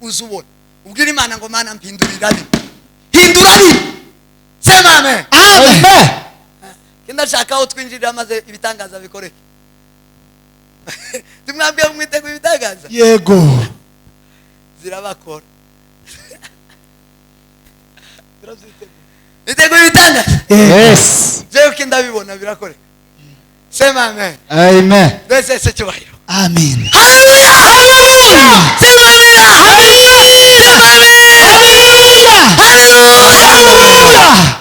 Uzubona ubwira Imana ngo Mana mpindurira hindura sema amen Amen. Ndashaka aho twinjirira maze ibitangaza bikoreke. Tumwambye mwitego ibitangaza Yego. Zirabakora. Itego ibitangaza. Yes. Je ukindabibona birakoreka. Sema amen. Amen. Bese se cyubahiro. Amen. Hallelujah. Hallelujah. Sema hallelujah. Hallelujah.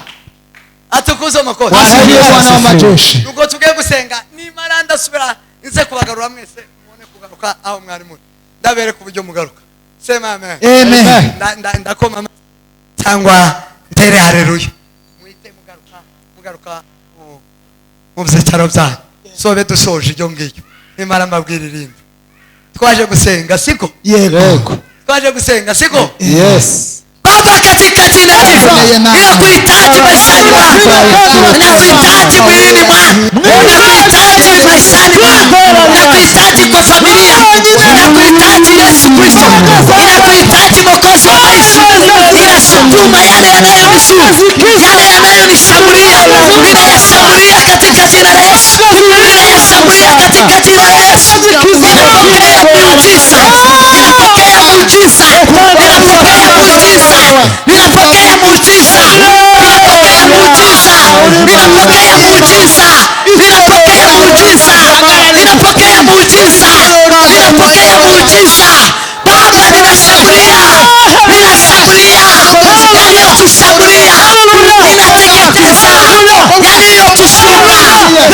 Atukuza makosa. Bwana wa majeshi. Nuko tugiye gusenga nimara ndasubira nze kubagarura mwese mubone kugaruka aho mwari muri. Ndabereka uburyo mugaruka. Sema amen. Amen. Ndakoma cyangwa ntere haleluya. Muite mugaruka mu byicaro byanyu. Sobe dusoje ibyo ngibyo. Nimara mbabwira irindi. Twaje gusenga siko? Yego. Twaje gusenga siko? Yes. Baba katika jina la Yesu. Ninakuhitaji maishani mwangu. Ninakuhitaji mwilini mwangu. Ninakuhitaji maishani mwangu. Ninakuhitaji kwa familia. Ninakuhitaji Yesu Kristo. Ninakuhitaji Mwokozi wa maisha. Ninasukuma yale yanayonisumbua. Yale yanayonishambulia. Ninayashambulia katika jina la Yesu. Ninayashambulia katika jina la Yesu. Ninapokea muujiza. Ninapokea muujiza. Ninapokea muujiza. Ninapokea muujiza. Ninapokea muujiza. Ninapokea muujiza. Ninapokea muujiza. Ninapokea muujiza. Ninapokea muujiza. Baba ninashambulia. Ninashambulia. Yaliyotushambulia. Ninateketeza. Yaliyotusumbua.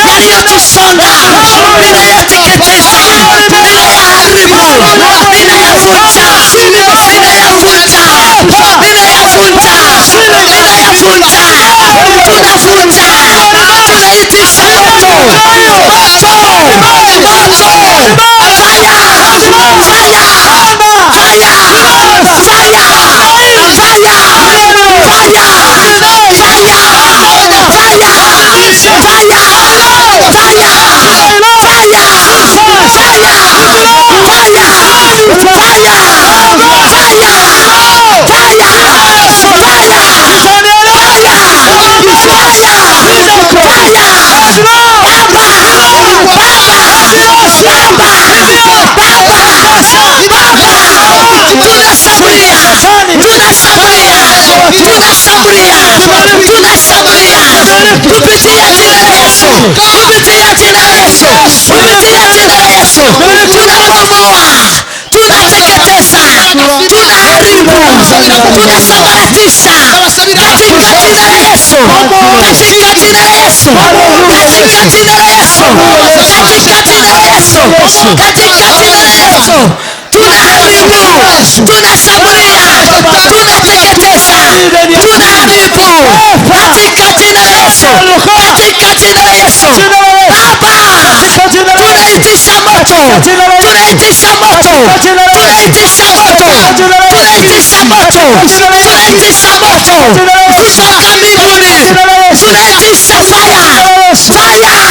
Yaliyotusonga. Ninayateketeza. Ninayaharibu. Ninayavunja. Ninayavunja. Ninayavunja. Ninayavunja. Tunavunja. Tunaitisha moto. Moto. Moto. Fire. Fire. kupitia jina la Yesu, kupitia jina la Yesu, tunabomoa, tunateketeza, tunaharibu, tunasambaratisha katika jina la Yesu, katika jina la Yesu, katika jina la Yesu, katika jina la Yesu, katika jina la Yesu. Tunaharibu, tunashambulia, tunateketeza, tunaharibu katika jina la Yesu, katika jina la Yesu. Baba, tunaitisha moto, tunaitisha moto, tunaitisha moto, tunaitisha moto, tunaitisha moto kutoka mbinguni, tunaitisha fire, fire,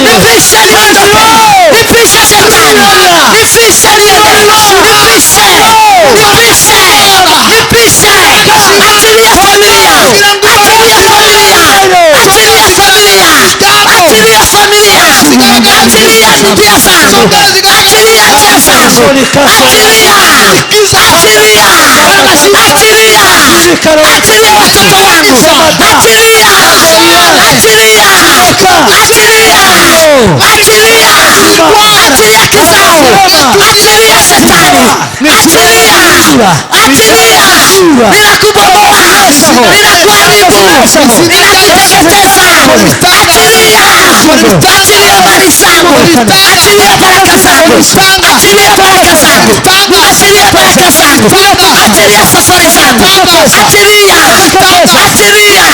nipishe liondoke, nipishe shetani, nipishe liende, nipishe, achilia familia, achilia familia, achilia familia, achilia familia, achilia ndugu zangu, achilia njia zangu, achilia watoto wangu, achilia kizao, achilia shetani, achilia, ninakubomoa, ninakuharibu, ninakuteketeza, achilia mali zangu, achilia baraka zangu, achilia baraka zangu, achilia baraka zangu, achilia safari zangu, achilia shetani, achilia,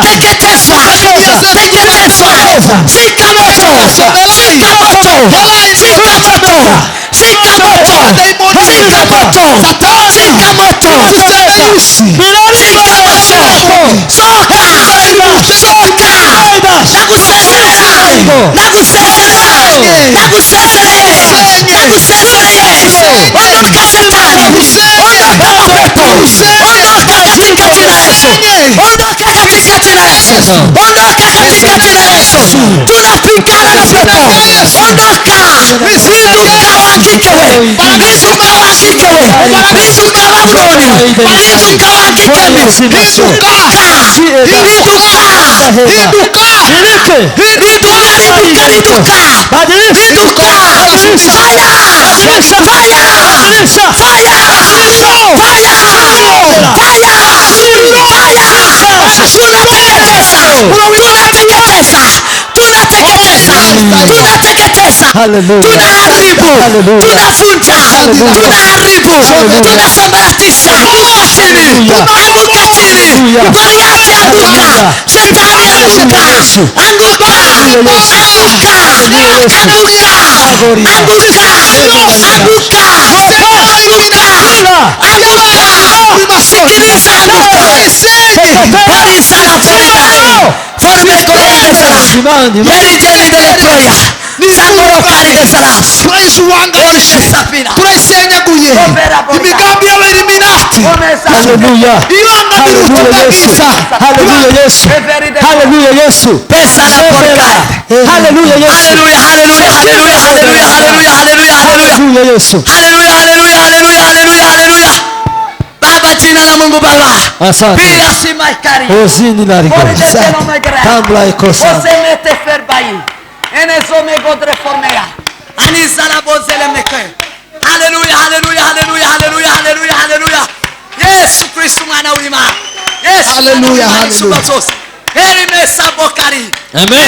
teketezwa, tengenezwa, shika moto, shika moto, shika moto, shika moto, shika moto, shika moto, soka, nakuserereye, ondoka shetani, ondoka mapepo, ondoka katika jina la Yesu, ondoka katika jina la Yesu, ondoka katika jina la Yesu. Tunapigana na pepo, ondoka, zinduka wa kike we, zinduka wa kike we, zinduka wa mroni, zinduka wa kikemi, zinduka, tunateketeza, tunaharibu, tunavunja, tunaharibu, tunasambaratisha chini, anguka chini, Goliathi anguka, shetani anguka, anguka, turaisenyaguye imigambi y'abeliminati. Haleluya, haleluya Yesu, haleluya Yesu, haleluya Yesu, pesa na porkari, haleluya Yesu, haleluya, haleluya, haleluya, haleluya, haleluya, haleluya Yesu, haleluya, haleluya, haleluya, haleluya, haleluya. Baba, jina la Mungu Baba, asante. Pia simaikari ozini la rigo tambla ikosa osemete ferbai enezome godre formea anizala bozele meke. Haleluya, haleluya, haleluya, haleluya, haleluya, haleluya. Yesu Kristo mwana w'Imana. Yesu, haleluya, haleluya. Amen.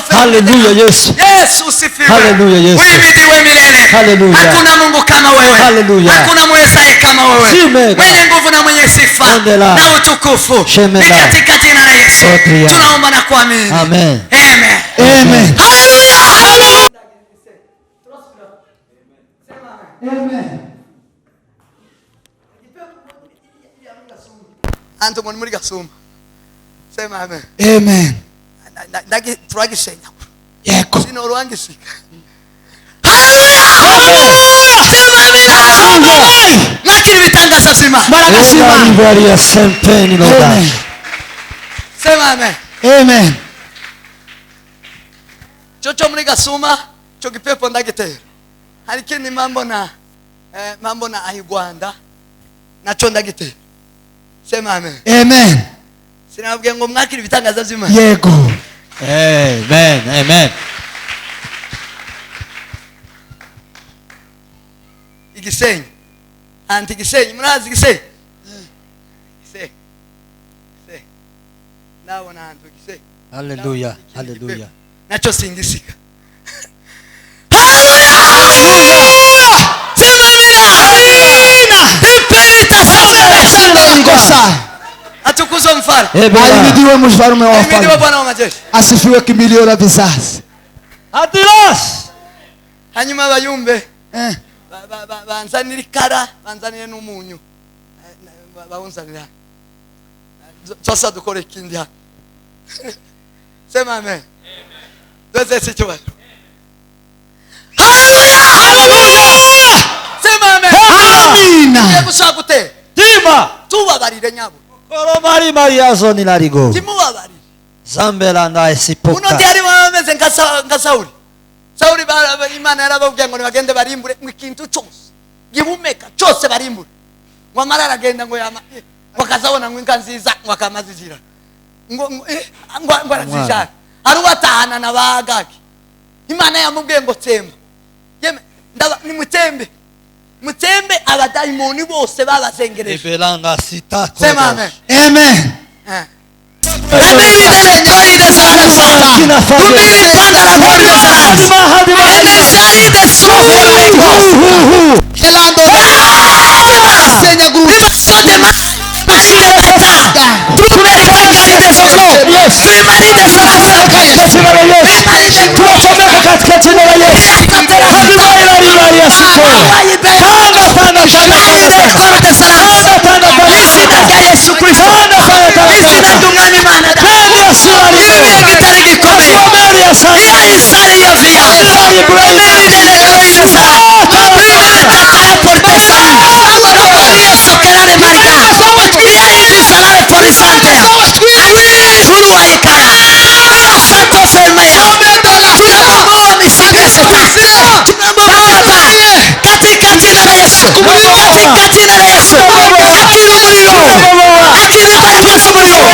Haleluya Yesu. Yesu usifiwe. Haleluya Yesu. Uhimidiwe milele. Haleluya. Hakuna Mungu kama wewe. Haleluya. Hakuna mwezaye kama wewe. Mwenye nguvu na mwenye sifa na utukufu. Ni katika jina la Yesu tunaomba na kuamini. Amen. Amen. Amen. Haleluya. Haleluya. Amen. Anto mwani muri gasuma. Sema amen. Amen. Nagi turagishenya. Yego. Sino ruangishika. Haleluya. Haleluya. Nakiri bitangaza sima. Baraka sima. Bari ya sempeni loda. Sema amen. Amen. Chocho muri gasuma, chokipepo ndagitera. Halikini mambo na mambo na ahi Rwanda naco ndagitera. Sema amen. Amen. Sinabwiye ngo mwakira ibitangaza by'Imana. Yego. Amen. Amen. Igisenyi. Anti Gisenyi, murazi Gisenyi? Gisenyi. Gisenyi. Ndabona anti Gisenyi. Hallelujah. Hallelujah. Nacho singisika. Atukuzwe mfalme. Ahimidiwe mfalme wa Ahimidiwe wafalme. Bwana wa majeshi. Asifiwe kimbilio la vizazi. Adios. Hanyuma abayumbe banzanira ikara, banzanire n'umunyu. Bawunzanira. Sasa dukore ikindi hano. Sema amen. Doze sicyubahiro. Hallelujah. Sema amen. Amina. Gushaka gute. Tima. Tubabarire nyabo. Koromari Maria ni larigo. Timubabarire. Zambela na Uno esipoka. ndiari bameze nka Sauli. Sauli Imana yarababwiye ngo nibagende barimbure mu kintu cyose. Gihumeka cyose barimbure. Ngo amarara agenda ngo yama bakazabona ngo inka nziza ngo akamazizira. Ngo arazijana. Ari watahana na bagaki. Imana yamubwiye ngo tsemba. Yeme ni mutembe. Mutembe abadayimoni bose babazengereje. Ebelanga sita. Sema amen. Amen. Yesu Kristo. Izina ry'umwami Imana. Igitare gikomeye. Isari ya via. Sokerare marca. Salare polisante. Furu wa ikara. Santo fermea. Tunambo misaka seta. Tunambo katika jina la Yesu. Katika jina la Yesu. Akili umuriro. Akili imbaraga z'umuriro.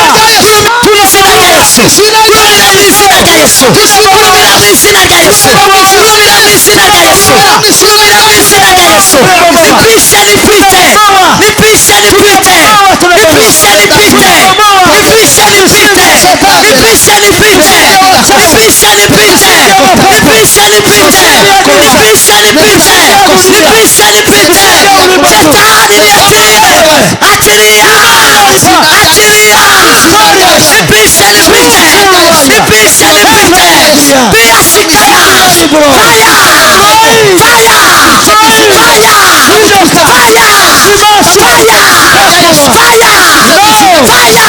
Izina rya Yesu. Kurumira mu izina rya Yesu. Kurumira mu izina rya Yesu. Kurumira mu izina rya Yesu. Kurumira mu izina rya Yesu. Nipishe nipite. Nipishe nipite. Nipishe nipite. Nipishe nipite. Nipishe nipite. Nipishe nipite. Nipishe nipite. Nipishe nipite. Nipishe nipite. Shetani niachilie. Achilia. Achilia. Nipishe nipite. Nipishe nipite. Pia sikaya. Fire.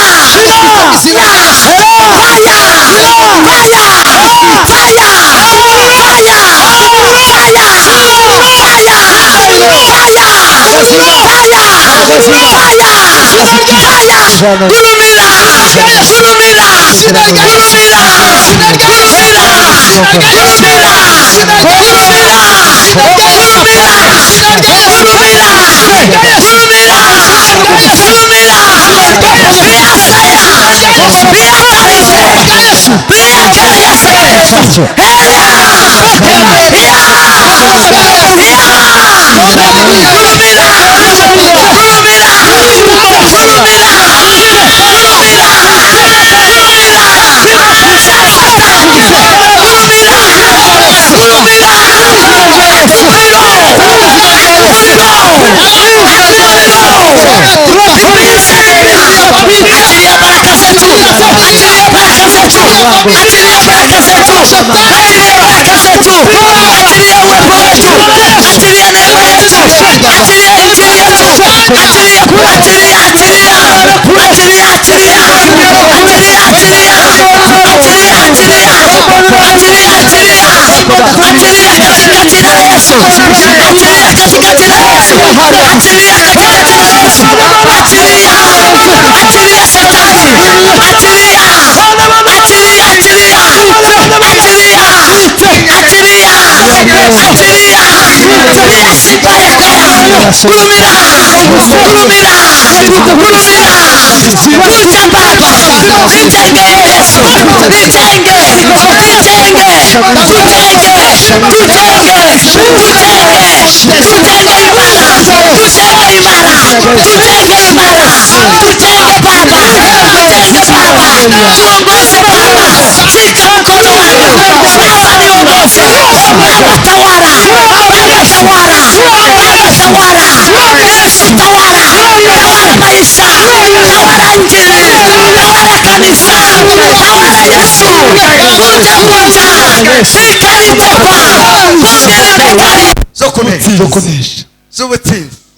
Yes, Gurumira. Gurumira. Gurumira. Kuja baba. Nitenge Yesu. Nitenge.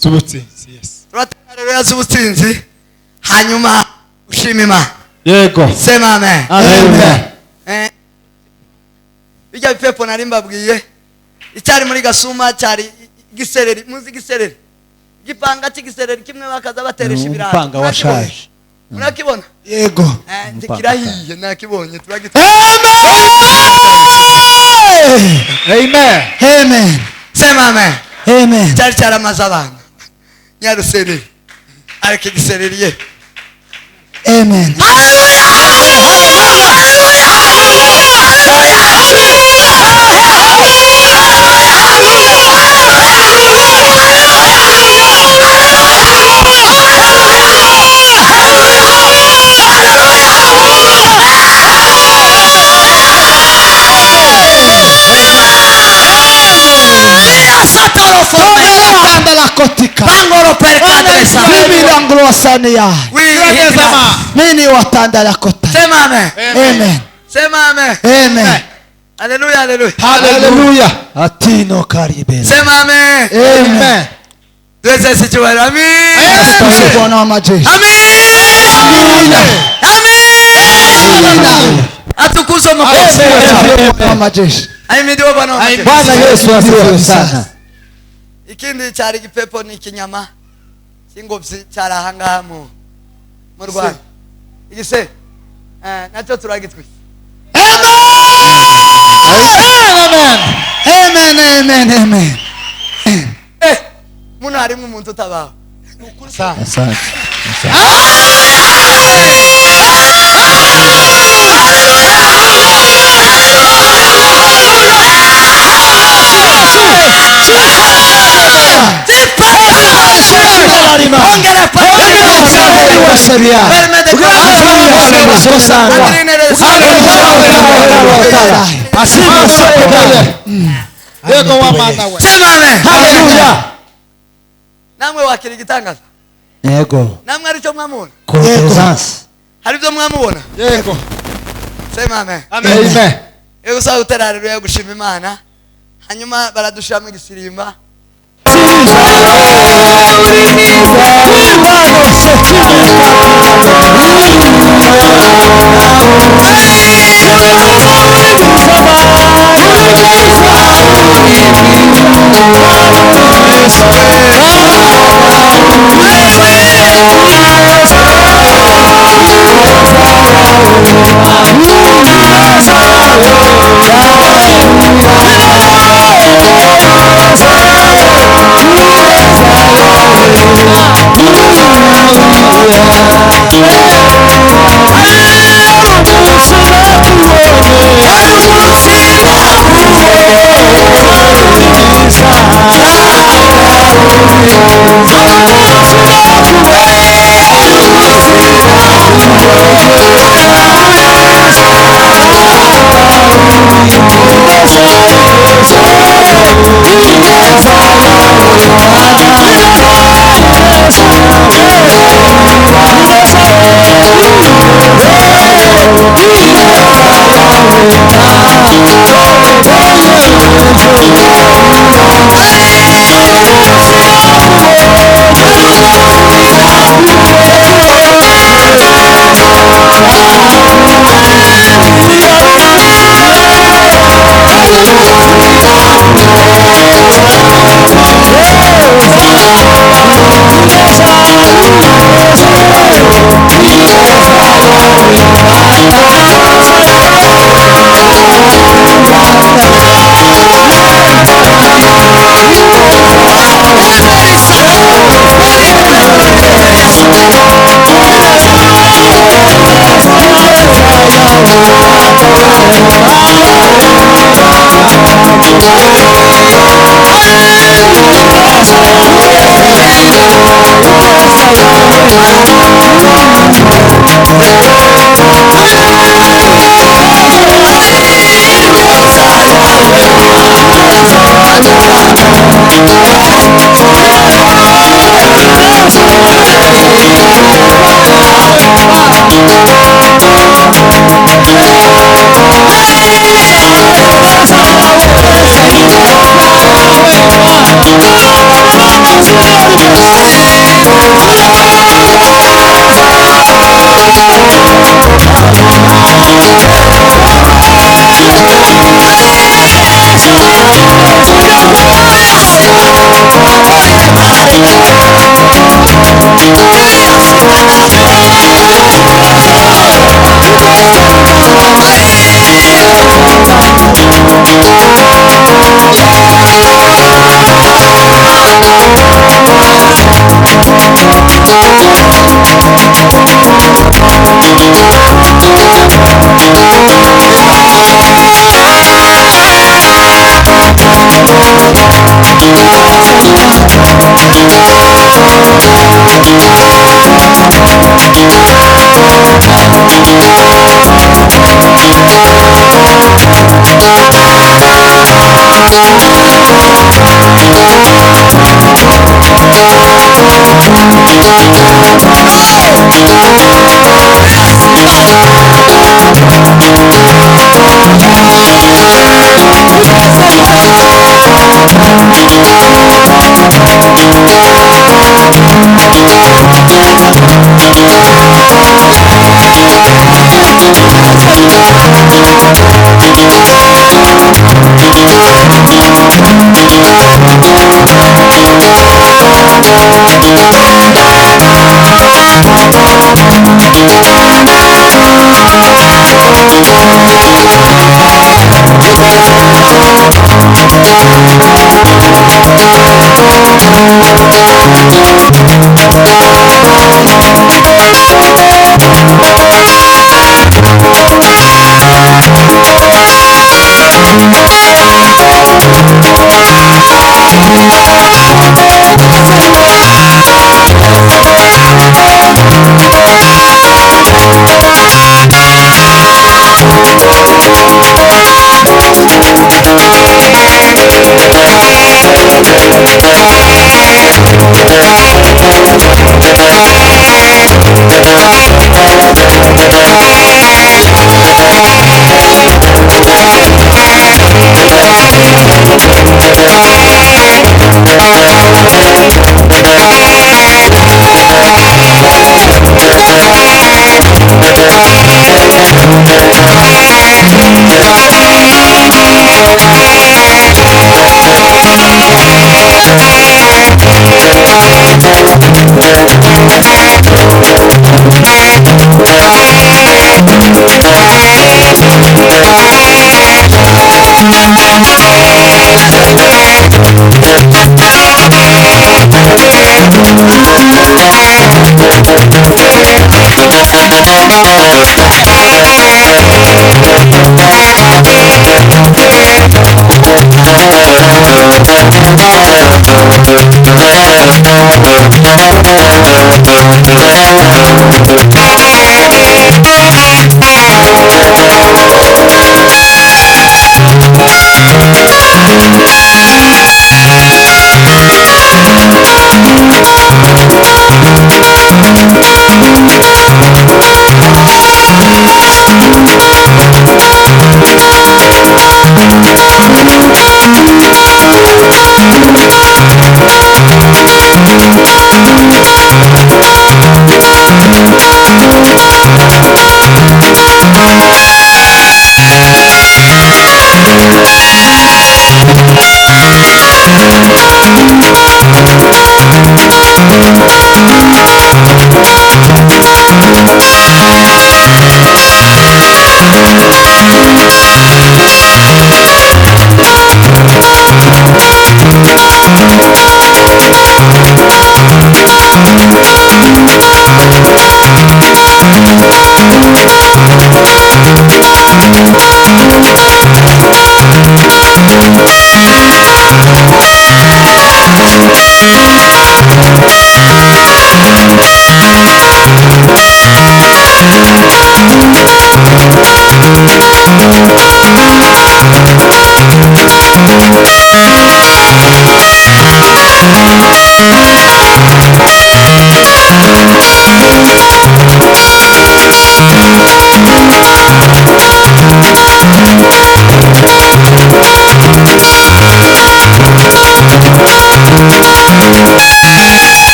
z'ubutsinzi yes turatangarira z'ubutsinzi hanyuma ushima Imana yego sema amen amen bijya bipepo nari mbabwiye icyari muri Gasuma cyari gisereri muzi gisereri gipanga cy'igisereri kimwe bakaza bateresha ibirayi Umupanga washaje murakibona yego ndikirahiye nakibonye turagitwa amen amen sema amen amen cyari cyaramaze abana nyarusereri ariko igisereri ye amen Pangolo per cadresa. Milangro wasania. Nini watanda la kota. Sema amen. Amen. Sema amen. Amen. Hallelujah, hallelujah. Hallelujah. Atino karibeni. Sema amen. Amen. Tuweze sichuwele. Amen. Asante Bwana wa majeshi. Amen. Amen. Atukuzwe makofi. Bwana wa majeshi. Ahimidiwe Bwana wa majeshi. Bwana Yesu asifiwe sana. Ikindi cyari gipepo ni ikinyama cy'ingobyi cyari ahangaha mu Rwanda igise nacyo turagitwi Amen. muno harimo umuntu utabaho Asante. namwe wakira igitangaza Yego. namwe aricyo mwamubona Presence. hari ibyo mwamubona yego sema amen amen yego sawa uterariro yo gushima Imana hanyuma baradushiramo igisirimba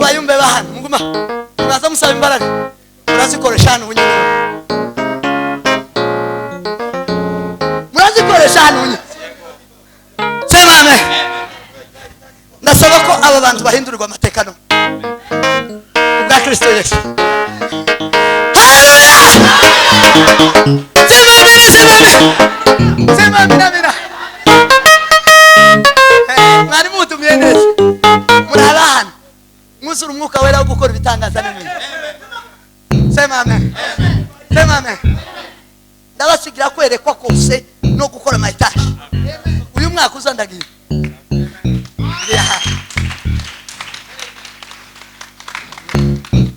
bayumbe bahana muguma muraza musaba imbaraga murazikoresha hano nyine murazikoresha hano nyine sema amen ndasaba ko aba bantu bahindurirwa amateka no bwa Kristo Yesu haleluya sema amen mwari mutumiye neza murabana mwuzura umwuka wera wo gukora ibitangaza n'ibindi sema amen sema amen ndabasigira kwerekwa kose no gukora amayetaje uyu mwaka uzandagira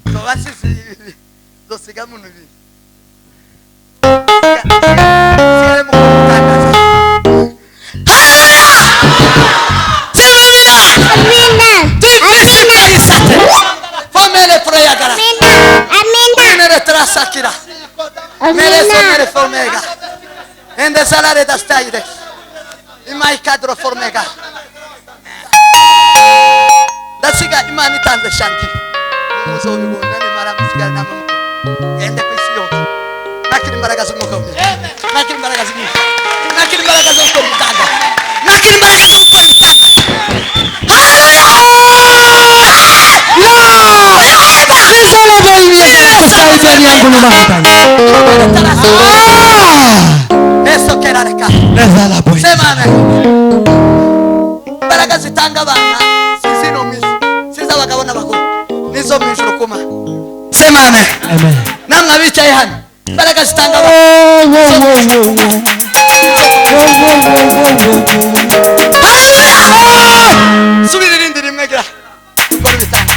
tubasize dosiga muntu bi sigare mu gutangaza Famele proyagara. Amina. Mere trasakira. Mere somere formega. Ende salare da staide. Imai kadro formega. Dasiga imani tanze shanti. Muzo bibona ne mara musiga na mama. Ende kwisiyo. Nakiri mbaraga z'umwuka we. Nakiri mbaraga z'umwuka. Nakiri mbaraga zo gukora ibitanga. Nakiri mbaraga zo gukora ibitanga. Eso que era acá. Semana. Mbaraga zitanga abana sisi no mizi. Siza abagabo n'abagore. Nizo mwijuru kuma. Semana. Amen. Namwe abicaye hano. Mbaraga zitanga abana. Subira irindi rimwe gira. Gukora ibitanga.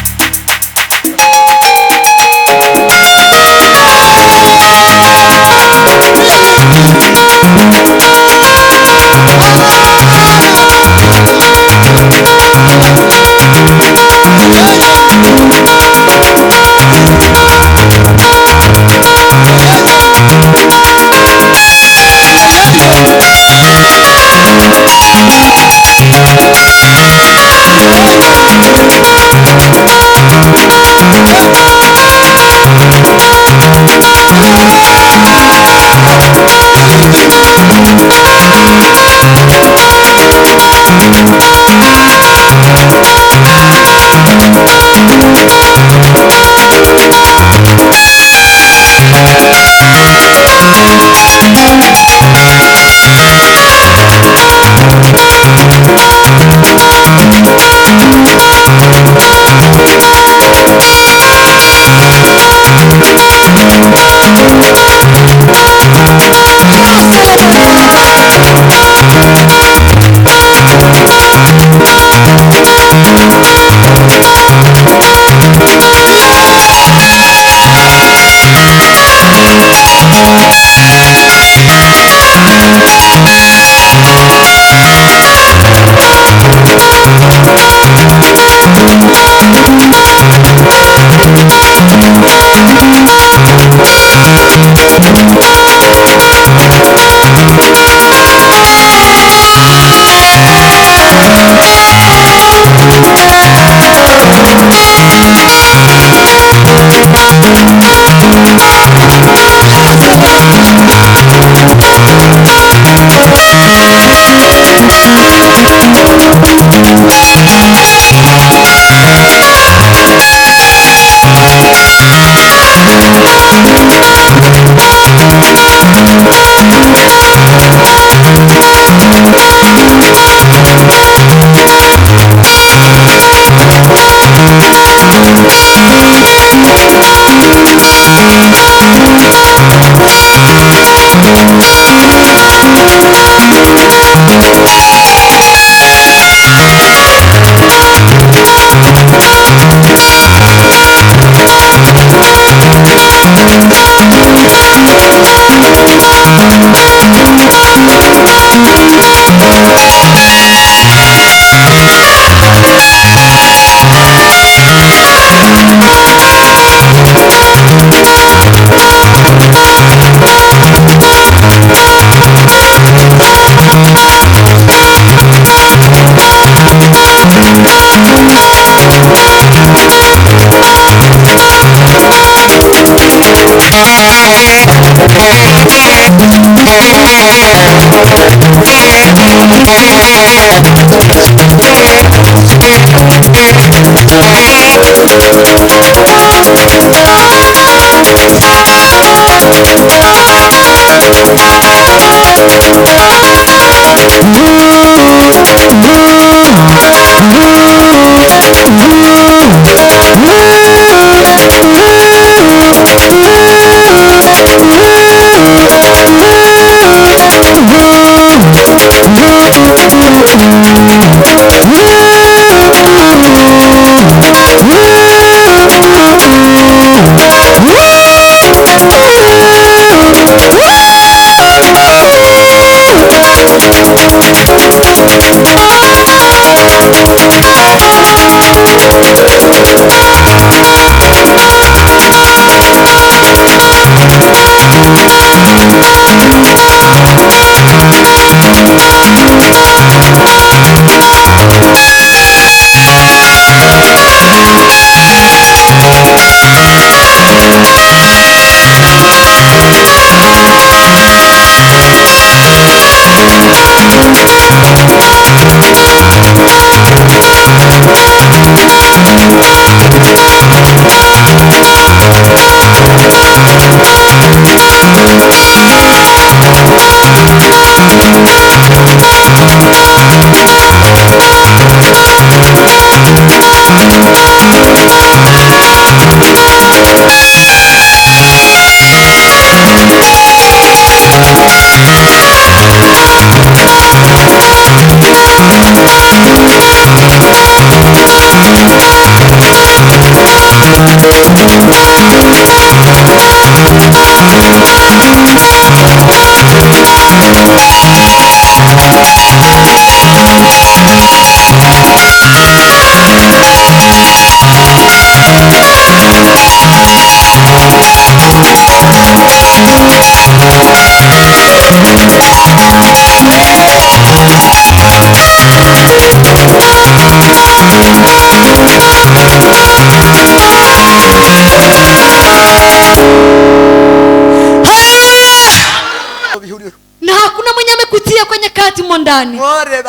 Na hakuna mwenye amekutia kwenye kati mondani. Ore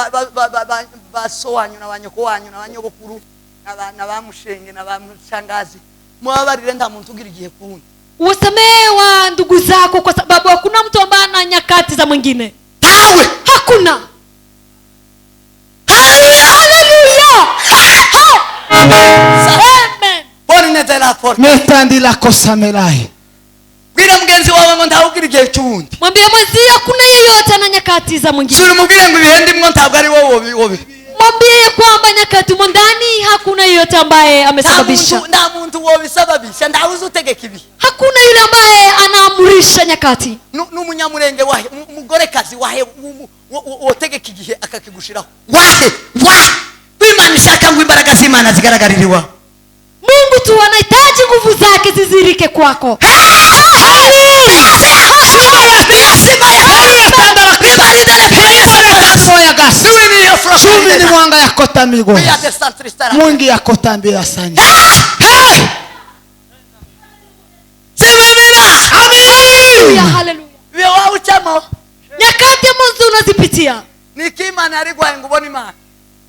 baso wanyu na banyoko wanyu na banyogokuru na bamushenge na bamushangazi mwabarire nta muntu ugira igihe kundi. Uwasamehe wa ndugu zako kwa sababu hakuna mtu ambaye ana nyakati za mwingine. Tawe Hakuna. haleluya Amen. bone netela forte Metandila kosamelai. bwira mugenzi wawe ngo ntawugira igihe cyundi. Mwambie mwenzio hakuna yeyote ana nyakati za mwingine. Suri mubwire ngo ibihe ndimwo ntabwo ari wowe wowe. Mwambie kwamba nyakati mondani hakuna yeyote ambaye amesababisha. Nta muntu wobisababisha ndawuze utegeka ibi. Hakuna yule ambaye anaamurisha nyakati. N'umunyamurenge wahe umugorekazi wahe wotegeka igihe akakigushiraho. Wahe Imana ishaka ngo imbaraga z'Imana zigaragaririwa. Mungu tu anahitaji nguvu zake zizirike kwako. Sumi ni mwanga ya kota migo. Mwingi ya kota mbila sani. Haleluya. Wewe wauchamo. Nyakati ambazo unazipitia Nikimana ari gwaye ngubona Imana.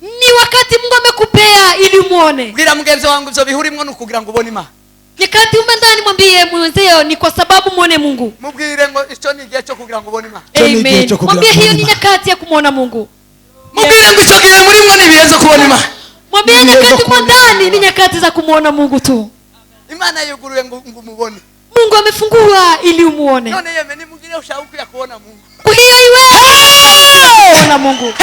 ni wakati Mungu amekupea ili muone. Bwira mugenzi wangu byo bihurimwo nukugira ngo ubone Imana. Nyakati umendani mwambie mwenzeo ni kwa sababu muone Mungu. Mubwire ngo ico ni igihe cyo kugira ngo ubone Imana. Amen. Mwambie hiyo ni nyakati ya kumuona Mungu. Mubwire ngo ico gihe muri mwo ni ibihe zo kubona Imana. Mwambie nyakati mwandani ni nyakati za kumuona Mungu tu. Imana yuguruye ngo umubone. Mungu amefungua ili umuone. None yeme ni mugire ushauku ya kuona Mungu. Kwa hiyo iwe kuona Mungu.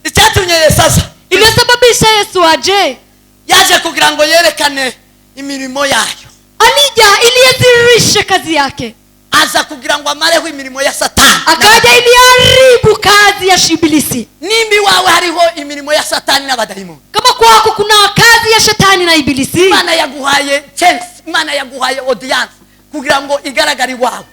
Icyatumye sasa Iliyosababisha Yesu aje yaje kugira ngo yerekane imirimo yayo. Alija ili yadhihirishe kazi yake. Aza kugira ngo amareho imirimo ya Satani. Akaja ili haribu kazi ya Ibilisi. Nimbi wawe hariho imirimo ya Satani n'abadayimoni. Kama kwako kuna kazi ya Shetani na Ibilisi. Imana yaguhaye chance, Imana yaguhaye audience kugira ngo igaragari wawe.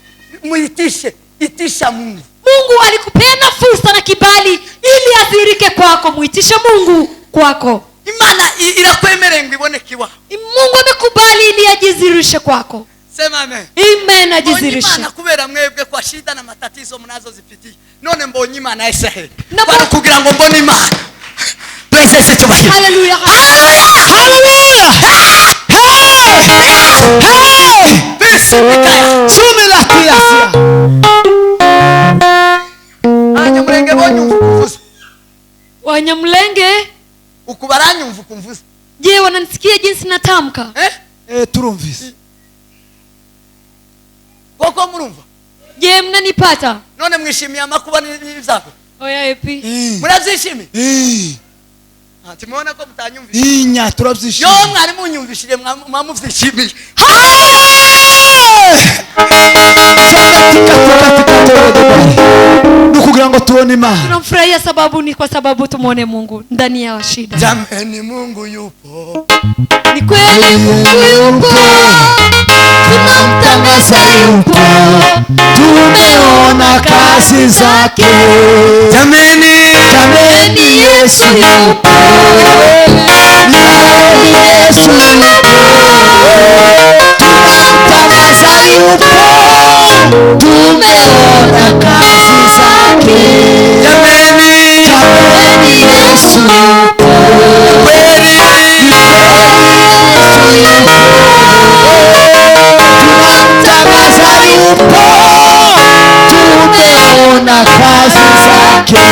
Muyitishe itisha Mungu. Mungu alikupeana fursa na kibali ili adhirike kwako. Muitishe Mungu kwako. Imana irakwemerera ngo iboneke iwawe. Mungu amekubali ili ajizirishe kwako. Sema amen. Amen, ajizirishe. Imana kubera mwebwe kwa shida na matatizo mnazo zipitia. None mbonye Imana ya Israeli. Na Bari kugira ngo mbone Imana. Bless you to my. Hallelujah. Hallelujah. Hey! Sumila kiafya. Abanyamulenge bonyumva kuvuza. Wanyamulenge Ukubaranyumva kumvuza. je, wananisikia jinsi natamka? Turumvise. Koko murumva? Je, mnanipata? None mwishimiye amakuba n'ibyago. Oya epi. Murazishimiye? Ati muona ko mutanyumvise. Inya turabyishimiye. Yo mwari munyumvishije mwamuvyishimiye. Nukugira ngo tuone Imana. Tunamfurahia sababu ni kwa sababu tumuone Mungu ndani ya shida. Jamani Mungu yupo. Ni kweli Mungu yupo. Tunamtangaza yupo. Tumeona kazi zake. Jamani Yesu yupo. Yesu yupo. Tunamtangaza yupo. Tumeona kazi zake. jamani Yesu yupo. kweli Tunamtangaza yupo. Tumeona kazi zake.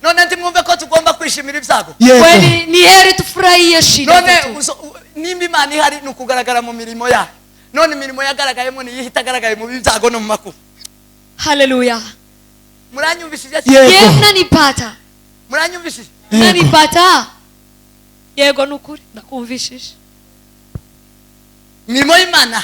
none ntimwumve ko tugomba kwishimira ibyago. Kweli ni heri tufurahie shida None zetu. nimba Imana ihari nukugaragara mu mirimo yayo. None imirimo yagaragayemo ni ihitagaragaye mu bibyago no mu makuba. Haleluya. Muranyumvishije? Je, mnanipata? Muranyumvishije? Mnanipata? Yego nukuri ndakumvishije. Imirimo y'Imana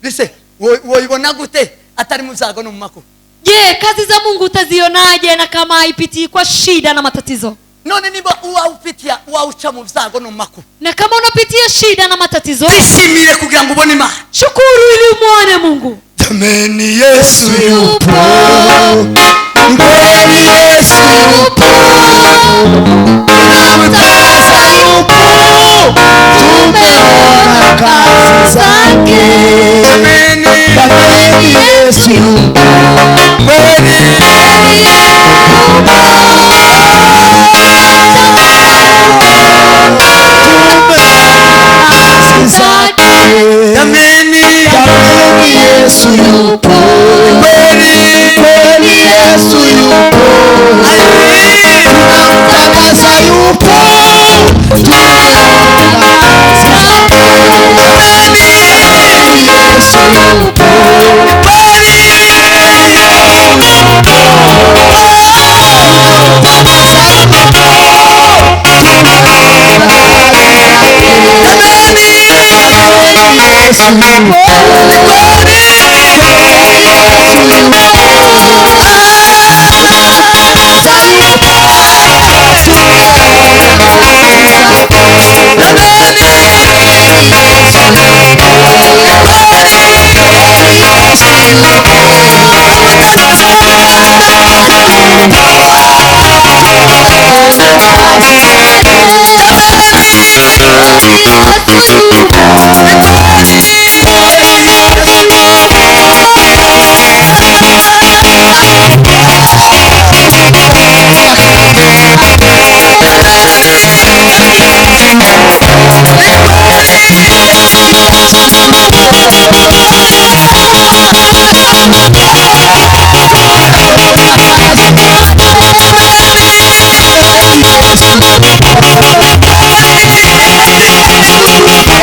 bise woibona gute atari mu byago no mu makuba? Je, kazi za Mungu utazionaje na kama haipitii kwa shida na matatizo? None niba uwaupitia uwaucha mu byago no mu makuba, Na kama unapitia shida na matatizo, ishimire kugira ngo ubone Imana. shukuru ili umuone Mungu. Jamani Yesu Yupo. Kweli Yesu yupo. Tunamtangaza yupo. Tumeona kazi zake. jamani Yesu yupo. kweli Kazi zake. jamani Yesu yupo. Kweli Yesu yupo. Tunamtangaza yupo. Tumeona kazi zake. Yesu yupo. Yes.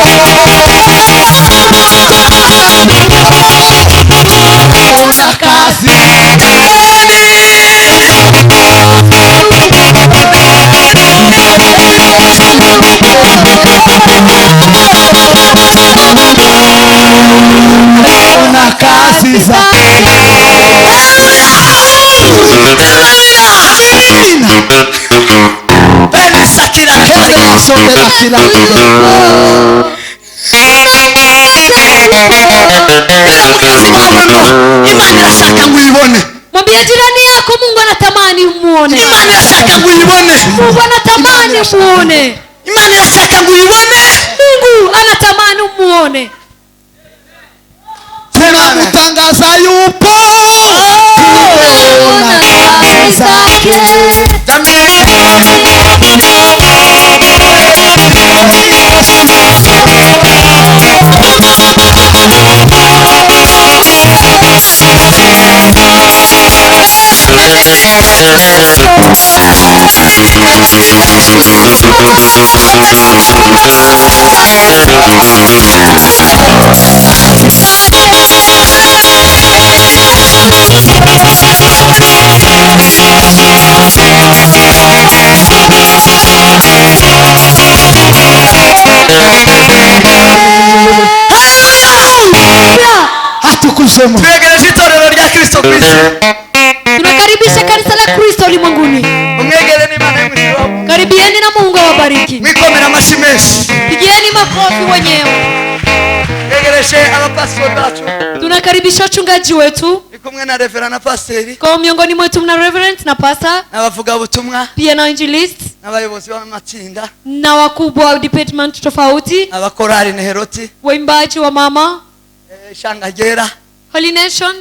Ombera kila mtu. Imana irashaka ngo uyibone. mwambie jirani yako Mungu anatamani umuone. Imana irashaka ngo uyibone. Mungu anatamani umuone. Imana irashaka ngo uyibone. Mungu anatamani umuone. Tunamutangaza yupo. Atukuzwe Mungu. Twegereje itorero rya Kristo ku isi. Tunakaribisha kanisa la Kristo ulimwenguni. Umwegere n'Imana y'umujuru. Karibieni na Mungu awabariki. Mwikomera amashyi menshi. Pigieni makofi wenyewe. Twegereje abapastori bacu. Tunakaribisha wachungaji wetu. Ni kumwe na reverend na pastori. Kwa miongoni mwetu mna reverend na pastor, N'abavuga butumwa. pia na injilist, N'abayobozi b'amatsinda. na wakubwa wa department tofauti, Abakorari Neheroti. waimbaji wa mama, Shangagera. Holy Nation,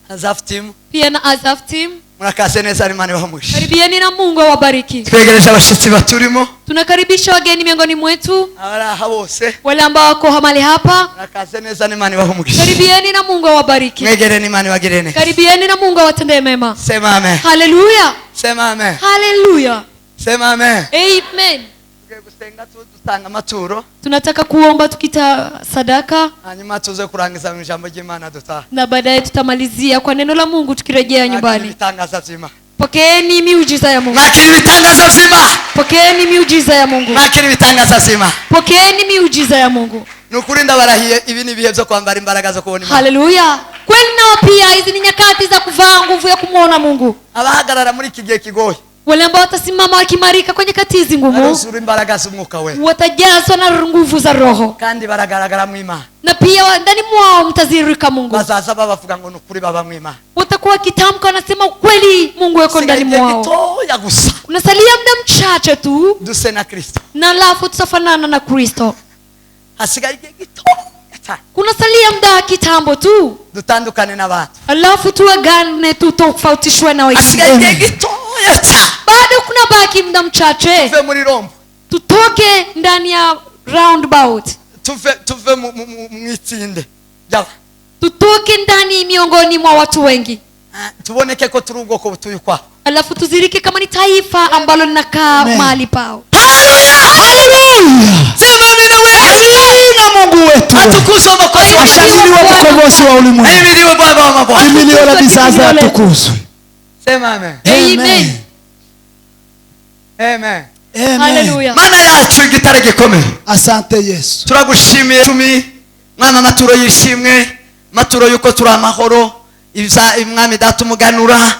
Azaf team. pia na Azaf team. Murakaze neza Imana ibahamugishe. Karibieni na Mungu awabariki. Twegereje abashitsi baturimo. Tunakaribisha wageni miongoni mwetu, Abari aha bose. wale ambao wako mahali hapa. Murakaze neza n'Imana ibahamugishe. Karibieni na Mungu awabariki. Mwegere n'Imana ibagirire neza. Karibieni na Mungu awatendee mema. Sema amen. Haleluya. Sema amen. Haleluya. Sema amen. Amen. Tugiye gusenga dutanga amaturo. Tunataka kuomba tukita sadaka Hanyuma tuze kurangiza mu ijambo ry'Imana dutaha. na baadaye tutamalizia kwa neno la Mungu tukirejea nyumbani. Ibitangaza vy'Imana. Pokeeni miujiza ya Mungu. Mwakira ibitangaza vy'Imana. Pokeeni miujiza ya Mungu. Mwakira ibitangaza vy'Imana. Pokeeni miujiza ya Mungu. Nukuri ndabarahiye ibi ni ibihe byo kwambara imbaraga zo kubona Imana. Haleluya. Kweli nao pia hizi ni nyakati za kuvaa nguvu ya kumwona Mungu. Abahagarara muri iki gihe kigoye. Wale ambao watasimama wakimarika kwenye nyakati hizi ngumu Baruzura imbaraga z'umwuka we. watajazwa na nguvu za Roho, Kandi baragaragara mu Imana. na pia ndani mwao mtazirika Mungu. Bazaza babavuga ngo nukuri baba mu Imana. Watakuwa kitamka wanasema kweli Mungu yuko ndani mwao. Gitoya gusa. Unasalia muda mchache tu Duse na Kristo. na alafu tutafanana na Kristo. Hasigaye igihe gitoya cyane. Kunasalia muda kitambo tu, Dutandukane n'abantu. alafu tuagane, tutofautishwe na Hasigaye wengine. igihe gitoya cyane. Bado kuna baki muda mchache, Tuve muri Rombo. tutoke ndani ya roundabout, Tuve mu itsinde. Jaba. tutoke ndani miongoni mwa watu wengi, Tuboneke ko turi ubwoko butuye kwa. alafu tuzirike kama ni taifa ambalo linakaa mahali pao. Sema amina we. Amina Mungu wetu. Atukuzwe Mwokozi wa Ashangiliwe mkombozi wa ulimwengu. Ahimidiwe Bwana wa mabwana. Kimilio la vizazi atukuzwe. Sema amen. Amen. Amen. Amen. Haleluya. Mana yacu igitare gikomeye. Asante Yesu. Turagushimiye tumi mwana amaturo yishimwe, amaturo yuko turi amahoro, mwami data umuganura,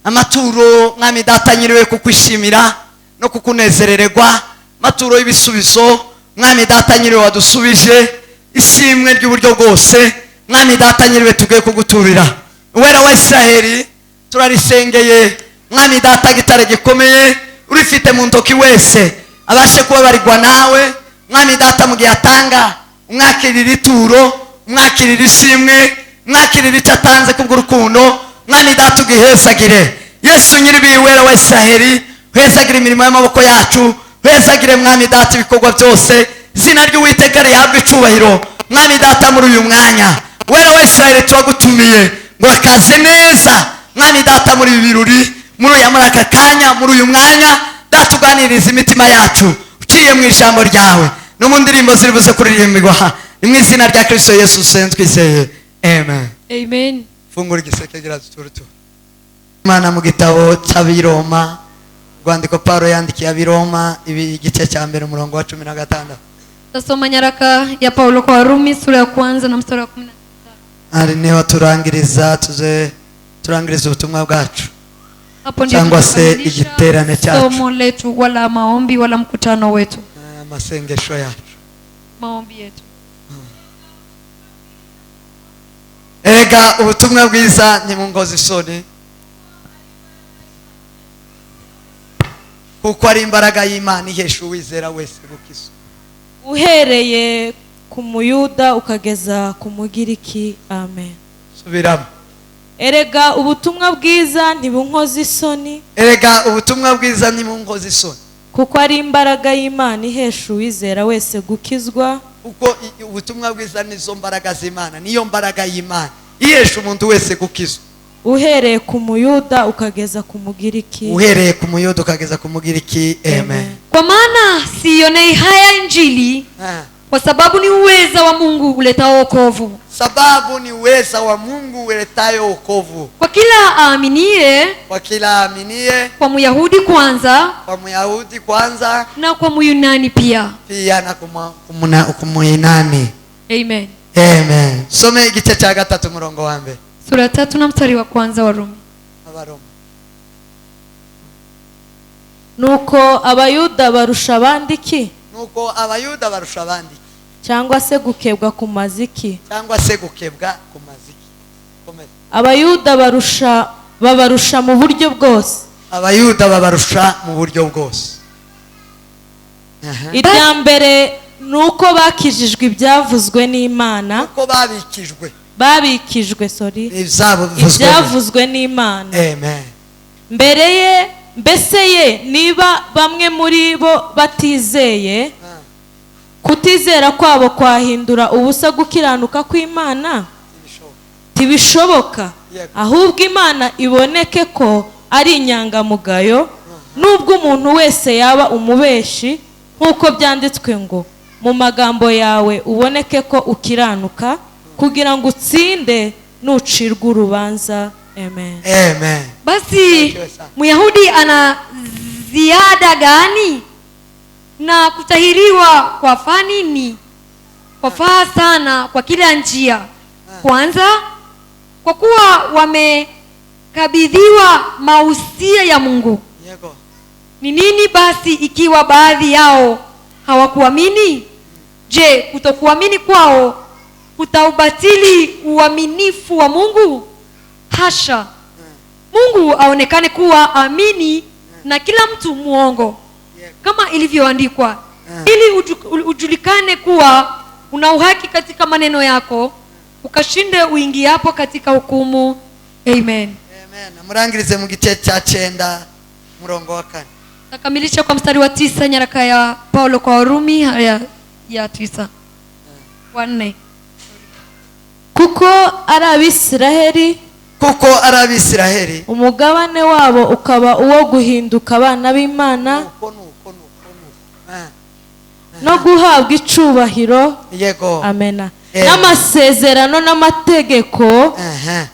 amaturo mwami data nyiriwe kukwishimira no kukunezerererwa, amaturo y'ibisubizo mwami data nyiriwe wadusubije, ishimwe ry'uburyo bwose mwami data nyiriwe tugiye kuguturira. Uwera wa Israeli turarisengeye mwami data gitare gikomeye urifite mu ntoki wese abashe kuba barigwa nawe mwami data mu gihe atanga umwakirira ituro, umwakirira ishimwe, umwakirira icyo atanze kubw'urukundo mwami data ugihesagire. Yesu nyiribiye Uwera wa Israeli, uhesagire imirimo y'amaboko yacu, uhesagire mwami data ibikorwa byose, izina ry'Uwiteka rihabwe icubahiro mwami data muri uyu mwanya. Uwera wa Israeli turagutumiye ngo akaze neza mwami data muri ibi birori, muri aka kanya, muri uyu mwanya data uganiriza imitima yacu uciye mu ijambo ryawe no mu ndirimbo ziri buze kuririmbirwa mu izina rya Kristo Yesu twizeye. Amen. Amen. Fungura igiseke gira tuturutu. Imana mu gitabo cy'Abiroma, rwandiko Paulo yandikiye Abiroma igice cya mbere umurongo wa 16. Tasoma nyaraka ya Paulo kwa Warumi sura ya kwanza na mstari wa 16. Ari niho turangiriza ubutumwa bwacu. Hapo ndio Cyangwa se tutakamilisha igiterane cyacu. somo letu, wala maombi wala mkutano wetu. masengesho yacu. maombi yetu. Erega ubutumwa bwiza ntimungoze isoni, kuko ari imbaraga y'Imana ihesha uwizera wese gukizwa. uhereye ku muyuda ukageza ku mugiriki. Amen. Subiramo. Erega ubutumwa bwiza ntibunkoze isoni, Erega ubutumwa bwiza ntimungoze isoni, kuko ari imbaraga y'Imana ihesha uwizera wese gukizwa. kuko ubutumwa bwiza nizo mbaraga z'Imana, niyo mbaraga y'Imana ihesha umuntu wese gukizwa. Uhereye ku muyuda ukageza ku mugiriki. Uhereye ku muyuda ukageza ku mugiriki. Amen. Kwa maana siionei haya Injili, kwa sababu ni uweza wa Mungu uletao wokovu. Sababu ni uweza wa Mungu uletayo wokovu Kwa kila aaminiye, kwa kila aminiye, kwa Myahudi kwanza kwa Myahudi kwanza, na kwa Myunani pia. pia na kumuyinani. Amen. Amen. Some igice cya gatatu murongo wa mbere. Sura 3 na mstari wa kwanza wa Rumi. Abaroma. Nuko abayuda barusha abandi iki? Nuko abayuda barusha abandi Cyangwa se gukebwa ku maziki? cyangwa se gukebwa ku maziki. Komeza. Abayuda babarusha mu buryo bwose. Abayuda babarusha mu buryo bwose. Irya mbere nuko bakijijwe ibyavuzwe n'Imana. Uko babikijwe ibyavuzwe n'Imana. Amen. Mbese ye niba bamwe muri bo batizeye, kutizera kwabo kwahindura ubusa gukiranuka kw'Imana? Tibishoboka. Ahubwo Imana iboneke ko ari inyangamugayo, nubwo umuntu wese yaba umubeshi, nk'uko byanditswe ngo mu magambo yawe uboneke ko ukiranuka, kugira ngo utsinde nucirwa urubanza. Amen. Amen. Basi Myahudi ana ziada gani? Na kutahiriwa kwa fanini kwafaa sana kwa kila njia. Kwanza, kwa kuwa wamekabidhiwa mausia ya Mungu. Yego. Ni nini basi ikiwa baadhi yao hawakuamini? Je, kutokuamini kwao kutaubatili uaminifu wa Mungu? Hasha. Mungu aonekane kuwa amini na kila mtu muongo, kama ilivyoandikwa, ili ujulikane kuwa una uhaki katika maneno yako, ukashinde uingiapo katika hukumu. Amen. Amen. Murangirize mu gice cya 9 murongo wa 4. Nakamilisha kwa mstari wa 9 nyaraka ya Paulo kwa Warumi ya 9 wa 4. Kuko ari Abisiraheli, umugabane wabo ukaba uwo guhinduka abana b'Imana no guhabwa icubahiro. Yego. Amena. N'amasezerano n'amategeko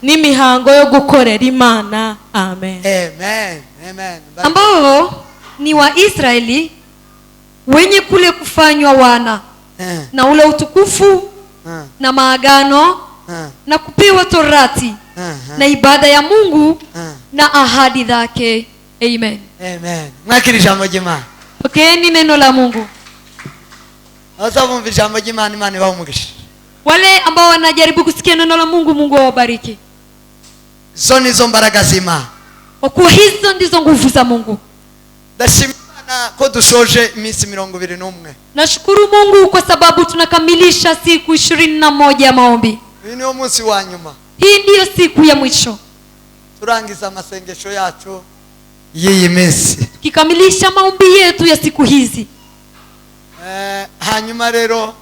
n'imihango yo gukorera Imana. Amen. Amen. Amen. Ambao ni wa Israeli wenye kule kufanywa wana na ule utukufu na maagano na kupewa torati na ibada ya Mungu na ahadi zake. Amen. Amen. Mwakiri jambo jema. Pokeeni neno la Mungu. Azabumva jambo jema, Imana ibaumugisha. Wale ambao wanajaribu kusikia neno la Mungu, Mungu awabariki. Zo nizo mbaraga z'Imana. Kwa kuwa hizo ndizo nguvu za Mungu. Ndashimana ko dushoje iminsi 21. Nashukuru Mungu kwa sababu tunakamilisha siku 21 ya maombi. Uyu ni umunsi wa nyuma. Hii ndiyo siku ya mwisho. Turangiza amasengesho yacu y'iyi minsi. Tukikamilisha maombi yetu ya siku hizi. Hanyuma rero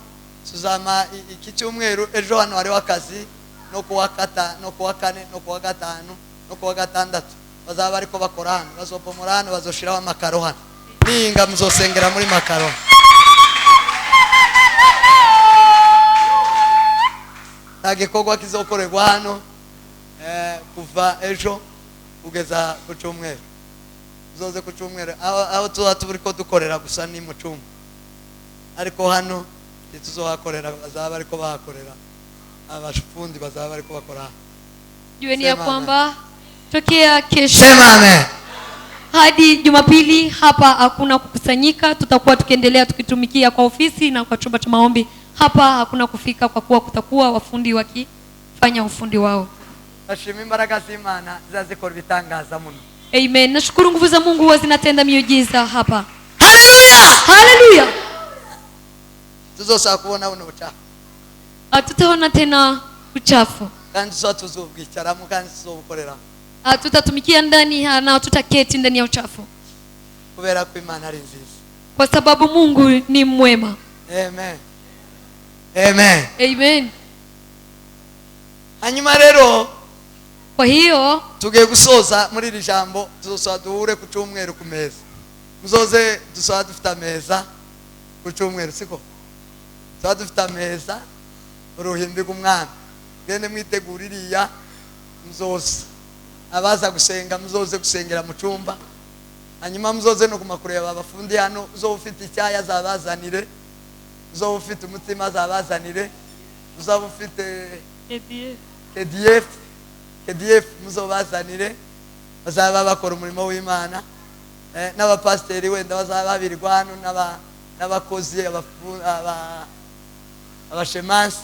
tuzama iki cyumweru, ejo hano hari wakazi no kuwa 4 no kuwa 4 no kuwa 5 no kuwa 6 bazaba ariko bakora hano, bazopomora hano, bazoshiraho amakaro hano. Ninga muzosengera muri makaro. Tagikorwa kizokorerwa hano kuva ejo kugeza ku cyumweru. Uzoze ku cyumweru aho tuba turiko dukorera gusa ni mu cyumba, ariko hano tuzohakorera, bazaba ariko bahakorera, abashufundi bazaba ariko bakora. Jueni ya kwamba tokea kesho. Sema amen. hadi Jumapili hapa hakuna kukusanyika, tutakuwa tukiendelea tukitumikia kwa ofisi na kwa chumba cha maombi. Hapa hakuna kufika kwa kuwa kutakuwa wafundi wakifanya ufundi wao. Ashima imbaraga z'Imana zazikora ibitangaza muno. Amen. Nashukuru nguvu za Mungu huwa zinatenda miujiza hapa. Haleluya. Haleluya. Tuzosa kubona buno bucafu. Tutaona tena uchafu. Kandi so tuzobwicaramo kandi tuzobukorera. Tutatumikia ndani na tutaketi ndani ya uchafu. Kubera ko Imana ari nziza. Kwa sababu Mungu ni mwema. Amen. Amen. Amen. Hanyuma rero Kwa hiyo tugiye gusoza muri iri jambo, tuzosa duhure ku cyumweru ku meza. Muzoze dusoza dufite ameza ku cyumweru siko. Tuzoza dufite ameza uruhimbi rw'umwami. Gende mwiteguririya muzoze. Abaza gusenga muzoze gusengera mu cyumba. Hanyuma muzoze no kumakureba abafundi hano, uzo ufite icyaya zabazanire. Uzo ufite umutima zabazanire. Uzo ufite KDF muzobazanire. Bazaba bakora umurimo w'Imana. N'abapasteri wenda bazaba babirirwa hano n'abakozi abashemansi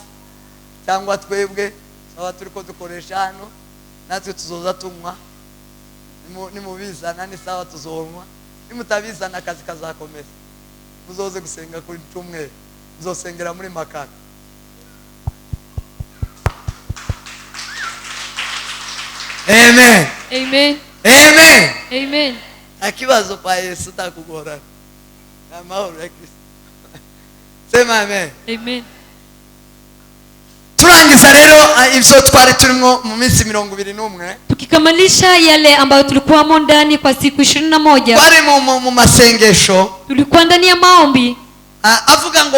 cyangwa twebwe aba turiko dukoresha hano, natwe tuzoza tunywa. Nimubizana ni sawa tuzonywa, nimutabizana akazi kazakomeza. Muzoze gusenga kuri cyumweru, muzosengera muri Makaka. Amen. Amen. Amen. Amen. Akibazo kwa Yesu takugora. Amahoro ya Kristo. Sema amen. Amen. Turangiza rero ivyo twari turimo mu minsi 21. Tukikamilisha yale ambayo tulikuwa ndani kwa siku 21. Twari mu masengesho. Tulikuwa ndani ya maombi. Avuga ngo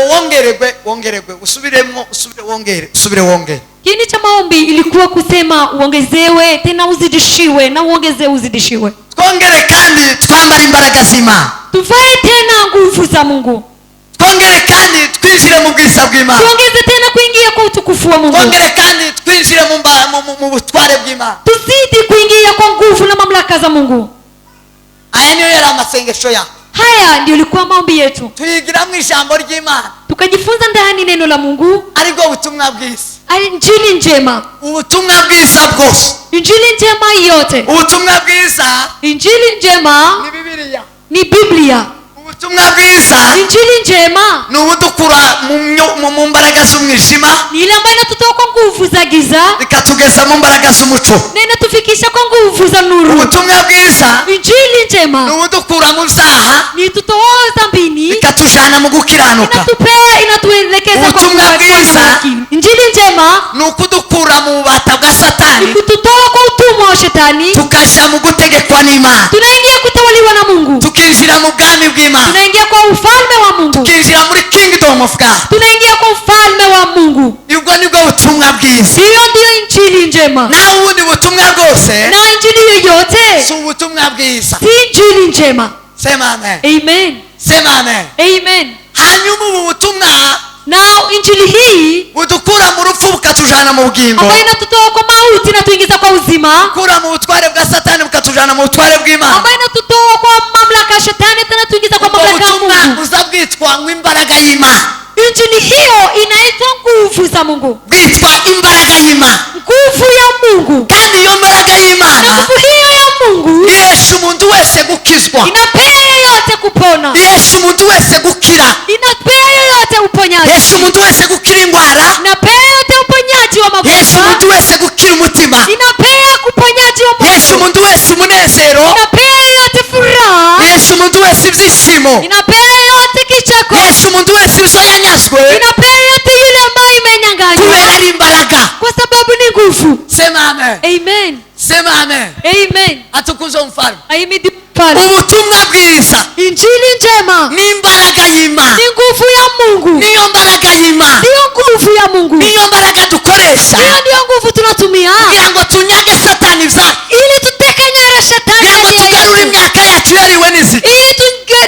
wongeregwe usubire wongere. Kini cha maombi ilikuwa kusema uongezewe tena uzidishiwe na uzidishiwe. Twongere kandi twambara imbaraga z'Imana. Tuvae tena nguvu za Mungu. Twongere kandi twinjire mu bwiza bw'Imana. Tuongeze tena kuingia kwa utukufu wa Mungu. Twongere kandi twinjire mu butware bw'Imana. Tuzidi kuingia kwa nguvu na mamlaka za Mungu. Aya niyo yari amasengesho ya. Haya ndio ilikuwa maombi yetu. Tuyigira mu ijambo ry'Imana. Tukajifunza ndani neno la Mungu. Ariko ubutumwa bw'isi. Injili njema. Ubutumwa bw'isa bwose. Injili njema yote. Ubutumwa bw'isa. Injili njema Ni Biblia. Ni Biblia. Ubutumwa bw'isa. Injili njema ni ubudukura mu mbaraga z'umwijima. Ni ile ambayo inatutoa kwa nguvu za giza ikatugeza mu mbaraga z'umuco. Na inatufikisha kwa nguvu za nuru. Ubutumwa bw'isa. Injili njema ni ubudukura mu zaha. Ni tutoa dhambini ikatujana mu gukiranuka. Inatuelekeza kwa bw'isa. Injili njema ni ukudukura mu bubata bwa Satani. Ni kututoa kwa utumwa wa Shetani. Tukaja mu gutegekwa n'Imana. Tunaingia kutawaliwa na Mungu. Tukinjira mu bwami bw'Imana. Tunaingia kwa ufalme wa Mungu. Tukinjira muri kingdom of God. Tunaingia kwa ufalme wa Mungu. Ubwo nibwo butumwa bwiza. Hiyo ndio injili njema. Na ubundi butumwa bwose. Na injili yoyote si ubutumwa bwiza. Si injili njema. Sema amen. Amen. Sema amen. Amen. Hanyuma ubu butumwa Now injili hii budukura mu rupfu bukatujana mu bugingo. Ambayo inatutoa kwa mauti na tuingiza kwa uzima. Kura mu butware bwa Satani bukatujana mu butware bw'Imana. Ambayo inatutoa kwa mamlaka ya Shetani tena tuingiza kwa mamlaka ya Mungu. Uzabwitwa imbaraga y'Imana. Injili hiyo inaitwa nguvu za Mungu. Bwitwa imbaraga y'Imana. Nguvu ya Mungu. Kandi iyo mbaraga y'Imana. Nguvu hiyo ya Mungu. Ihesha umuntu wese gukizwa. Inapea yoyote kupona. Ihesha umuntu wese gukira. Inapea yoyote uponyaji. Ihesha umuntu wese gukira indwara. Inapea yoyote uponyaji wa magonjwa. Ihesha umuntu wese gukira umutima. Inapea uponyaji wa moyo. Ihesha umuntu wese umunezero. Inapea yoyote furaha. Ihesha umuntu wese ibyishimo. Inapea yoyote kicheko. Ihesha umuntu wese ibyo yanyazwe. Inapea yoyote yule ambaye imenyang'anywa. Kubera ari imbaraga. Kwa sababu ni nguvu. Sema amen. Amen. Sema amen. Amen. Atukuzwe mfalme. Ahimidiwe mfalme. Ubutumwa bwiza. Injili njema. Ni imbaraga y'Imana. Ni nguvu ya Mungu. Niyo mbaraga y'Imana. Niyo nguvu ya Mungu. Niyo mbaraga dukoresha. Hiyo ndio nguvu tunatumia. Kugira ngo tunyage Satani vya. Ili tuteke nyara Shetani. Kugira ngo tugarure imyaka yacu yariwe n'izi. Ili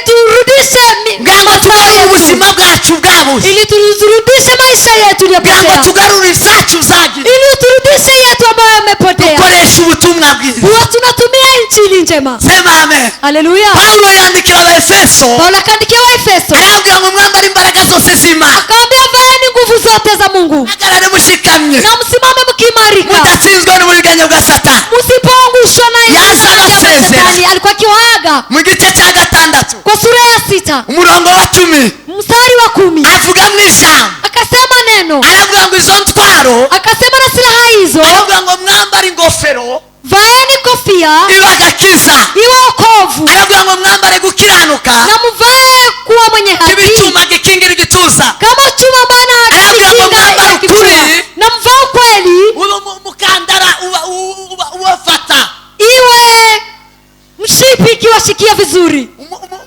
turudishe kugira ngo tugarure ubuzima bwacu bwabuze. Ili turudishe maisha yetu kugira ngo tugarure izacu zagiye. Ili turudishe yetu ambayo yamepotea. Dukoresha ubutumwa bwiza. Huwa tunatumia injili njema. sema amen. Haleluya. Paulo yandikira Abaefeso Paulo akaandikia Waefeso arabwira ngo mwambare imbaraga zose z'Imana, akaambia vaeni nguvu zote za Mungu hagarare mushikamye, na msimame mkiimarika, mudatsinzwe n'uburiganya bwa Satani. msipoangushwa na Yaza abasezera. Shetani. Alikuwa akiwaaga Mu gice cya 6 kwa sura ya 6 umurongo wa 10 mstari wa 10 avuga mu ijambo, akasema neno, aravuga ngo izo ntwaro, akasema na silaha hizo aravuga ngo mwambare ingofero vaeni kofia iba agakiza, iwe wokovu, aravuga ngo mwambare gukiranuka na mvae kuwa mwenye haki kibituma gikingira igituza, kama chuma bana Aravuga ngo mwambare kikinga ukuri, na mvaa ukweli mukandara ubafata, iwe mshipi ikiwashikia vizuri,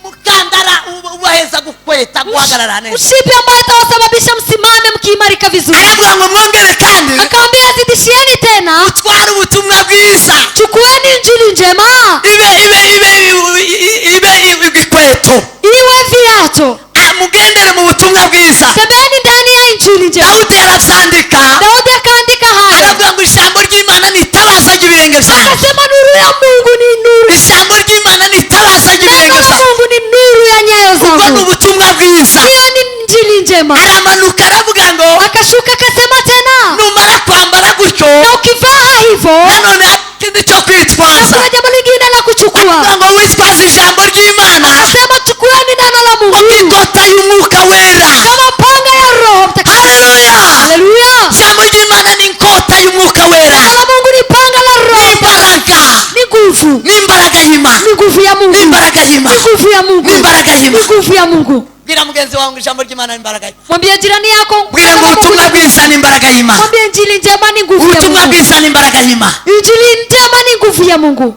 mukandara ubaheza gukweta guhagarara neza. mshipi ambaye atawasababisha msimame mkiimarika vizuri. Aravuga ngo mwongere kandi Akaambia zidishieni tena, utware ubutumwa bwiza, chukueni injili njema ibe igikweto, iwe viato, mugendere mu butumwa bwiza. tembeni ndani ya injili njema. Dawudi aravyandika, Daudi akaandika haya, aravuga ngo ijambo ry'Imana ni itabaza ry'ibirenge vyanjye, akasema nuru ya Mungu ni nuru, ijambo ry'Imana ni itabaza ry'ibirenge neno la vyanjye. Mungu ni nuru ya nyayo Ubwo ni zangu. ubutumwa bwiza. Hiyo ni injili njema. Aramanuka aravuga ngo Akashuka akasema tena, numara kwambara gutyo, na ukivaa hivyo nanone ikindi cyo kwitwaza, kuna jambo lingine la kuchukua. aravuga ngo witwaze ijambo ry'Imana Akasema chukueni neno la Mungu ikota y'umwuka wera. kama panga ya Roho Mtakatifu. Haleluya! Haleluya. Ijambo ry'Imana ni inkota y'umwuka wera, Neno la Mungu ni panga la Roho, imbaraga, ni nguvu, n'imbaraga y'Imana, ni nguvu ya Mungu, n'imbaraga ni y'Imana, nguvu ya Mungu, n'imbaraga ni y'Imana. nguvu ya Mungu. Bwira mugenzi wawe ngo ijambo ry'Imana ni imbaraga y'Imana. Mwambie jirani yako, Bwira ngo ubutumwa bwiza ni imbaraga y'Imana, mwambie injili njema ni nguvu ya ubutumwa Mungu. bwiza ni imbaraga y'Imana. Injili njema ni nguvu ya Mungu.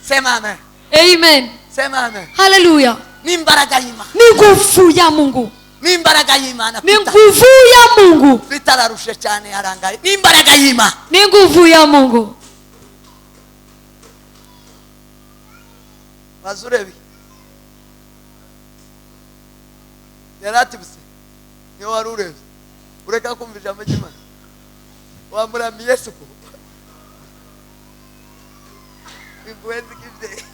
Sema amen, Amen. sema amen. Haleluya. Ni imbaraga y'Imana, Ni nguvu ya Mungu, ni imbaraga y'Imana. ni nguvu ya Mungu, Bitararushe cyane yarangaye, ni imbaraga y'Imana. ni nguvu ya Mungu. Bazurebi yaratibuse niyo wari urebye, ureka kumva ijambo ry'Imana, wamuramiye Yesu ko bibuenzi kivye.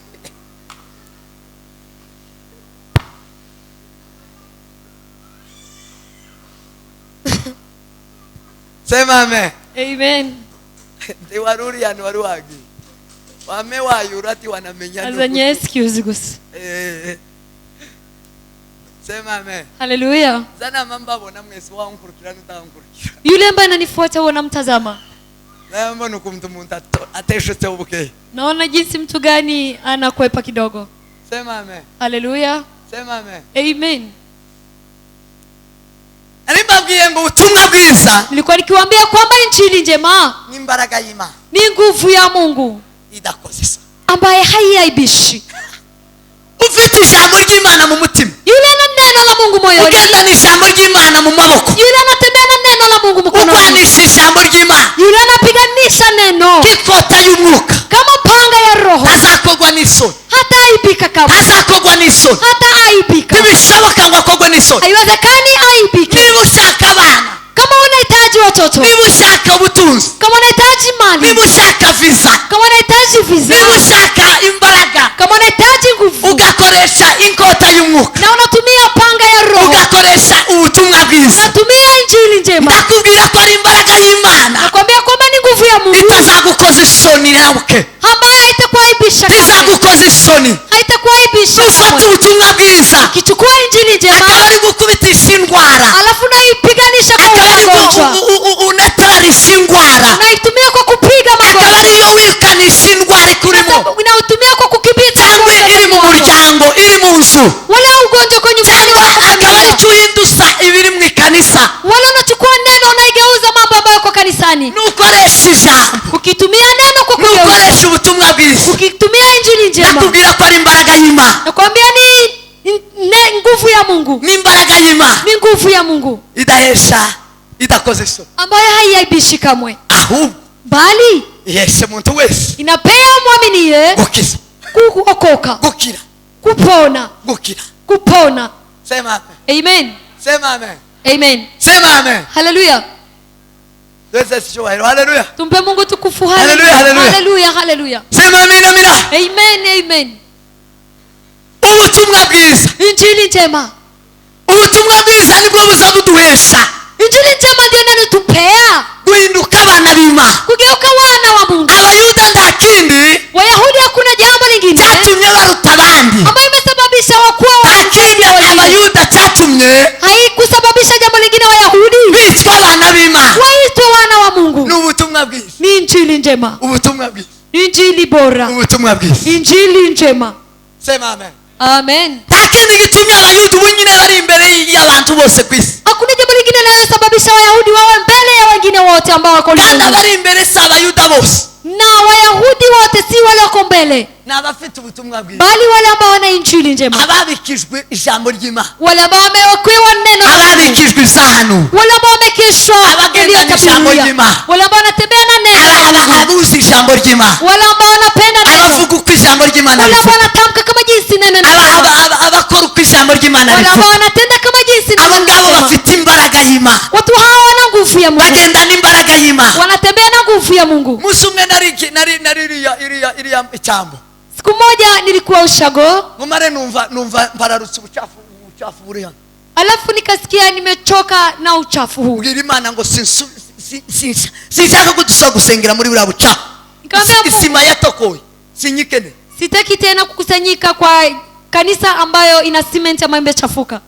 Sema amen. Amen. Ndi waruri yani wari wagi wame wayurati wanamenya Azanye excuse gusa. Sema amen. Haleluya. Zana mamba bona mwese wankurikira ntankurikira, Yule ambaye ananifuata huwa namtazama, naomba nukumtu muntu ateshutse ubuke. naona jinsi mtu gani anakwepa kidogo. Sema amen. Haleluya. Sema amen. Amen. Alimbabwiye ngo ubutumwa bwiza Nilikuwa nikiwaambia kwamba injili njema ni imbaraga y'Imana ni nguvu ya Mungu idakoze isa. ambaye haiaibishi. Ufite ijambo ry'Imana mu mutima, Yule ana neno la Mungu moyoni, ugenda n'ijambo ry'Imana mu maboko, yule anatembea na neno la Mungu mkononi, urwanisha ijambo ry'Imana yule anapiganisha neno kikota y'umwuka, kama panga ya Roho, hazakogwa n'isoni, hataaibika kamwe, hazakogwa n'isoni. hataaibika. Ntibishoboka ngo akogwe n'isoni. Haiwezekani aibike. Niba ushaka abana, Kama unahitaji watoto, niba ushaka ubutunzi, kama unahitaji mali, niba ushaka visa, kama unahitaji visa, niba ushaka imbaraga, kama unahitaji nguvu, ugakoresha inkota y'umwuka, na unatumia panga ya Roho, ugakoresha ubutumwa bwiza, unatumia injili njema, ndakubwira ko ari imbaraga y'Imana nakwambia kwamba ni nguvu ya Mungu itazagukoza isoni nawe, ambaye haitakuaibisha kamwe, ntizagukoza isoni. haitakuaibisha Ufata kamwe. ubutumwa bwiza Kichukua injili njema, akaba ari gukubitisha indwara, alafu naipiganisha kwa akaba ari magonjwa, unatararisha indwara, unaitumia kwa kupiga akaba magonjwa, ariyo wirikanisha indwara kurimo, unautumia kwa kukimbiza cyangwa magonjwa iri mu kwako. muryango, iri mu nzu, Wala ugonjwa kwa nyumbani cyangwa wala kwa akaba familia. aricyo uhindusa ibiri mu ikanisa. Wala unachukua neno unaigeuza mambo ambayo kwa kanisani. Nukoresha ijambo, Ukitumia neno kwa kugeuza, nukoresha ubutumwa bwiza, ukitumia injili njema, ndakubwira ko ari imbaraga y'Imana, nakwambia ni nguvu ya Mungu, ni imbaraga y'Imana ni nguvu ya Mungu idahesha, idakoze isoni, ambayo haiaibishi kamwe, ahubwo bali ihesha umuntu wese inapea mwaminie gukiza, kuokoka, gukira, kupona, gukira. kupona. Sema amen. Amen. Sema amen. Amen. Sema amen. Haleluya. twese sicyubahiro. Haleluya. tumpe Mungu tukufu. Haleluya, haleluya. Haleluya, haleluya. Sema amina, amina. Amen, amen. Ubutumwa bwiza, Injili njema, ubutumwa bwiza nibwo buzabuduhesha injili njema ndio inanitupea guhinduka abana b'Imana. kugeuka wana wa Mungu. Abayuda nta kindi Wayahudi hakuna jambo lingine cyatumye baruta abandi, ambayo imesababisha wakuwa nta kindi abayuda cyatumye haikusababisha jambo lingine Wayahudi bitwa abana b'Imana. waitwe wana wa Mungu. Ni ubutumwa bwiza, Ni injili njema, ubutumwa bwiza, injili bora, ubutumwa bwiza. injili njema. Sema amen. Amen. Nta kindi gitumye abayuda ubu nyine bari imbere y'abantu bose ku isi, Hakuna jambo lingine linalosababisha Wayahudi wawe mbele ya wengine wote ambao wako kandi ulimwenguni. abari imbere si abayuda bose, Na Wayahudi wote si wale wako mbele, ni abafite ubutumwa bwiza, bali wale ambao wana injili njema, ababikijwe ijambo ry'Imana, wale ambao wamewekewa neno la Mungu, ababikijwe izanu, wale ambao wamekishwa Abagenda n'ijambo Biblia, ry'Imana. wale ambao wanatembea na neno la Mungu, abuzi ijambo ry'Imana, wale ambao wanapenda neno, abavuga uko ijambo ry'Imana wale ambao rivuga, wanatamka kama jinsi neno linasema, abakora uko ijambo ry'Imana wale ambao rivuga. wanatenda kama jinsi neno Abo ngabo linasema. bafite imbaraga y'Imana, Watu hawa wana nguvu ya Mungu, bagenda n'imbaraga y'Imana. wanatembea na nguvu ya Mungu. Musi umwe nari iriya icyambo Siku moja nilikuwa Ushago, mumare numva mpararutse ubucafu buri hano, alafu nikasikia nimechoka na uchafu huu. ubwira Imana ngo sinshaka ko dushobora gusengera muri buriya bucafu, Nikamwambia Mungu, isima yatokoye sinyikene. sitaki tena kukusanyika kwa kanisa ambayo ina cement ambayo imechafuka.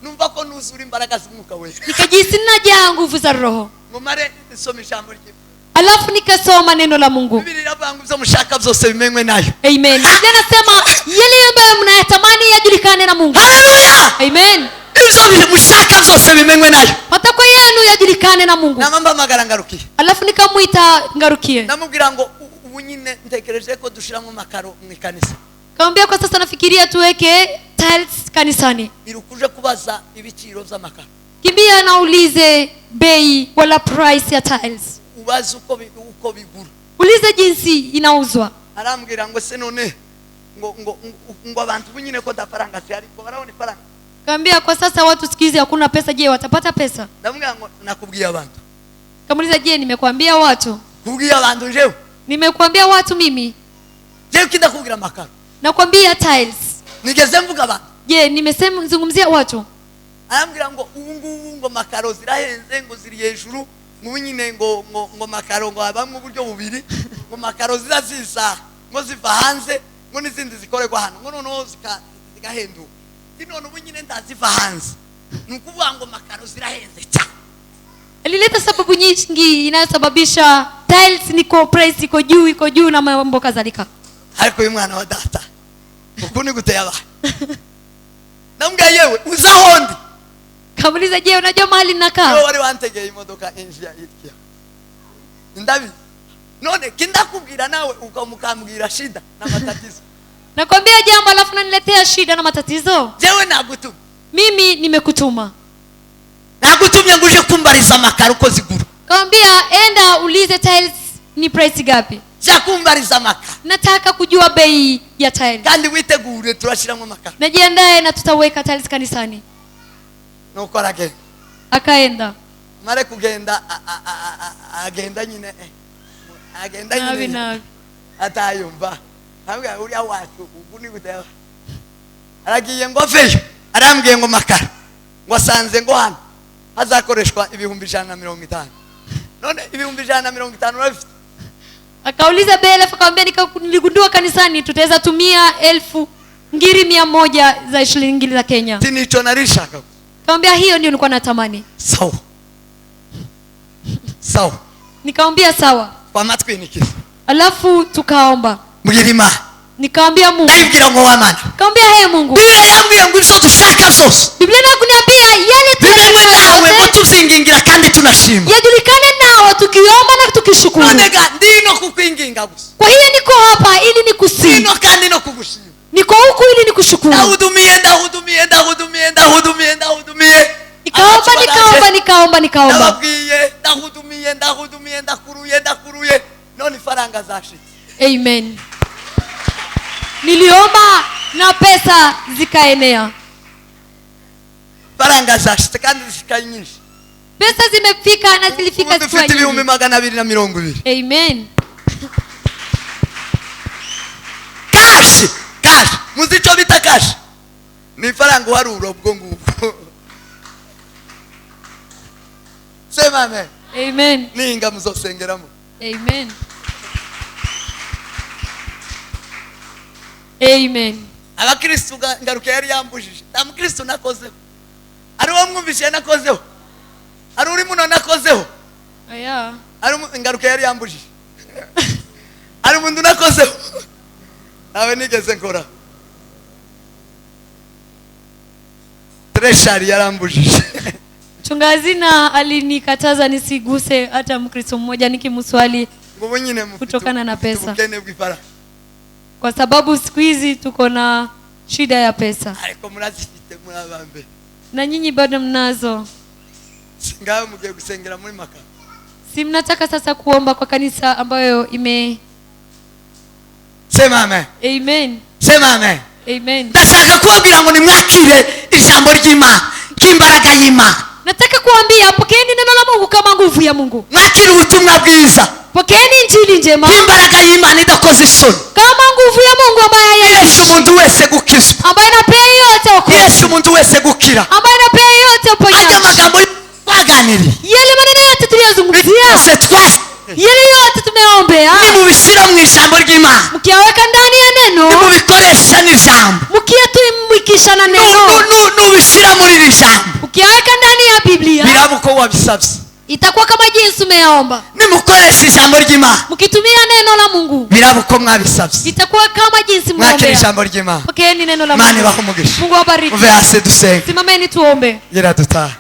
numva ko nuzura imbaraga z'Umwuka Wera, Nikajihisi ninajaa nguvu za Roho, mumare nisoma ijambo ry'Imana. alafu nikasoma neno la Mungu. Biblia iravuga ngo ibyo mushaka byose bimenywe nayo. Amen. Biblia inasema yale ambayo mnayatamani yajulikane na Mungu. Haleluya. Amen. Ibyo mushaka byose bimenywe nayo. Matakwa yenu yajulikane na Mungu. Namamba magara ngarukiye, Alafu nikamwita Ngarukie, namubwira ngo ubu nyine ntekereje ko dushiramo makaro mu ikanisa, kamwambia kwa sasa nafikiria tuweke tiles kanisani. irukuje kubaza ibiciro by'amakaro, Kimbia na ulize bei wala price ya tiles, ubaze uko bigura. ulize jinsi inauzwa. Arambwira ngo se none ngo abantu ubu nyine ko dafaranga si ariko barabona ifaranga. Kamwambia kwa sasa watu siku hizi hakuna pesa, je watapata pesa? Ndamubwira ngo nakubwiye abantu, Kamuliza, je nimekuambia watu? kubwiye abantu jewe Nimekuambia watu mimi? jewe kindakubwira amakaro, Nakwambia tiles. nigeze mvuga abantu. Je nimesema zungumzia watu? Arambwira ngo ubu ngubu ngo makaro zirahenze, ngo ziri hejuru, ngo nyine ngo makaro ngo abamwe uburyo bubiri, ngo makaro ziraziza ngo ziva hanze, ngo n'izindi zikorerwa hano, ngo noneho zigahenduka. None ubu nyine ndaziva hanze, ni ukuvuga ngo makaro zirahenze cyane. Alileta sababu nyingi inayosababisha tiles niko price iko juu na mambo kadhalika. Ariko uyu mwana wa data uku ni guteye abantu. Namubwira yewe uzahondi. Kamuliza, je unajua mahali Yo nakaa? wari wantegeye imodoka injia itya. Ndabi. None kindakubwira nawe ukamukambwira shida na matatizo. Nakwambia jambo alafu unaniletea shida na matatizo. Jewe nagutumye. Mimi nimekutuma. Nagutumye ngo uje kumbariza amakaro uko zigura. Kaambia enda ulize tiles ni price gapi. Ja kumbariza amakaro. Nataka kujua bei ya tiles. Kandi witegure turashiramo amakaro. Najiandae na tutaweka tiles kanisani. Nuko aragenda. Akaenda. Mare kugenda agenda nyine agenda Nabi nyine nabi. atayumva. Ntabwo uriya wacu ubu ni guteba. Aragiye ngo aveyo. Arambwiye ngo makaro. Ngo asanze ngo hano hazakoreshwa 150. None 150 urafite. Akauliza bei alafu akamwambia niligundua kanisani tutaweza tumia 1,100 za shilingi za Kenya. Tinicho narishaka. Kaambia hiyo ndio nilikuwa natamani. Sawa. Sawa. Nikamwambia sawa. Kwa matwi nikiza. Alafu tukaomba. Mugirima. Nikamwambia Mungu. Ndabibwira ngo wamana. Kaambia hey Mungu. Biblia yambwiye ngo ibyo dushaka byose. Biblia inakuniambia yale Bimenywe nawe ngo tunayotaka tuzingingira kandi tunashima. yajulikane nao tukiomba na tukishukuru. None ga ndino kukwinginga gusa. Kwa hiyo niko hapa ili nikusihi. Ndino kandi no kugushima. Niko huku ili nikushukuru. Ndahudumie. Nikaomba. Ndababwiye ndakuruye. None ifaranga zashitse. Amen. Niliomba na pesa zikaenea. Faranga zashitse kandi zikaye nyinshi. Pesa zimefika na zilifika Ubu dufite ibihumbi 220. Amen. Cash. Muzico bita cash. Ni faranga waruro ubwo ngubwo. Sema amen. Amen. Ninga muzosengeramo. Amen. Amen. Abakristo ngaruka yari yambujije. Nta mukristo nakozeho. Ari wo mwumvise nakozeho. Ari uri muno nakozeho. Aya. Ari ngaruka yari yambujije. Ari mundu nakozeho. Awe nigeze nkora. Treshari yarambujije. Chungazina alinikataza nisiguse hata Mkristo mmoja nikimswali Ngo nyine kutokana na pesa. Ubukene bw'ifara. Kwa sababu siku hizi tuko na shida ya pesa. Ariko murazifite murabambe. Na nyinyi bado mnazo. Singawe mugiye gusengera muri maka. Si mnataka sasa kuomba kwa kanisa ambayo Sema amen. Amen. Sema amen. Amen. Ndashaka kubabwira ngo nimwakire ijambo ry'Imana, k'imbaraga y'Imana. Nataka kuambia pokeeni neno la Mungu kama nguvu ya Mungu. Mwakire ubutumwa bwiza. Pokeeni injili njema. K'imbaraga y'Imana idakoze isoni. Kama nguvu ya Mungu ambaye Yesu umuntu wese gukizwa. ambaye anapea yote wokovu. Yesu umuntu wese gukira. Ambaye anapea yote uponyaji. Aya magambo twaganiriye. Yale maneno yote tuliyozungumzia. Byose twase. Yale yote tumeombea. Nimubishyira mu ijambo ry'Imana. Mkiaweka ndani ya neno. Nimubikoresha n'ijambo. Mkiyatumikisha na neno. Nubishyira muri iri jambo. Ukiaweka ndani ya Biblia. Biraba uko wabisabye. Itakuwa kama jinsi umeomba. Nimukoresha ijambo ry'Imana. Mkitumia neno la Mungu. Biraba uko mwabisabye. Itakuwa kama jinsi Mwakire mmeombea. ijambo ry'Imana. Pokeeni neno la Imana Mungu. ibahe umugisha. Mungu awabariki. Muve hasi dusenge. Simameni tuombe. Gira dutaha.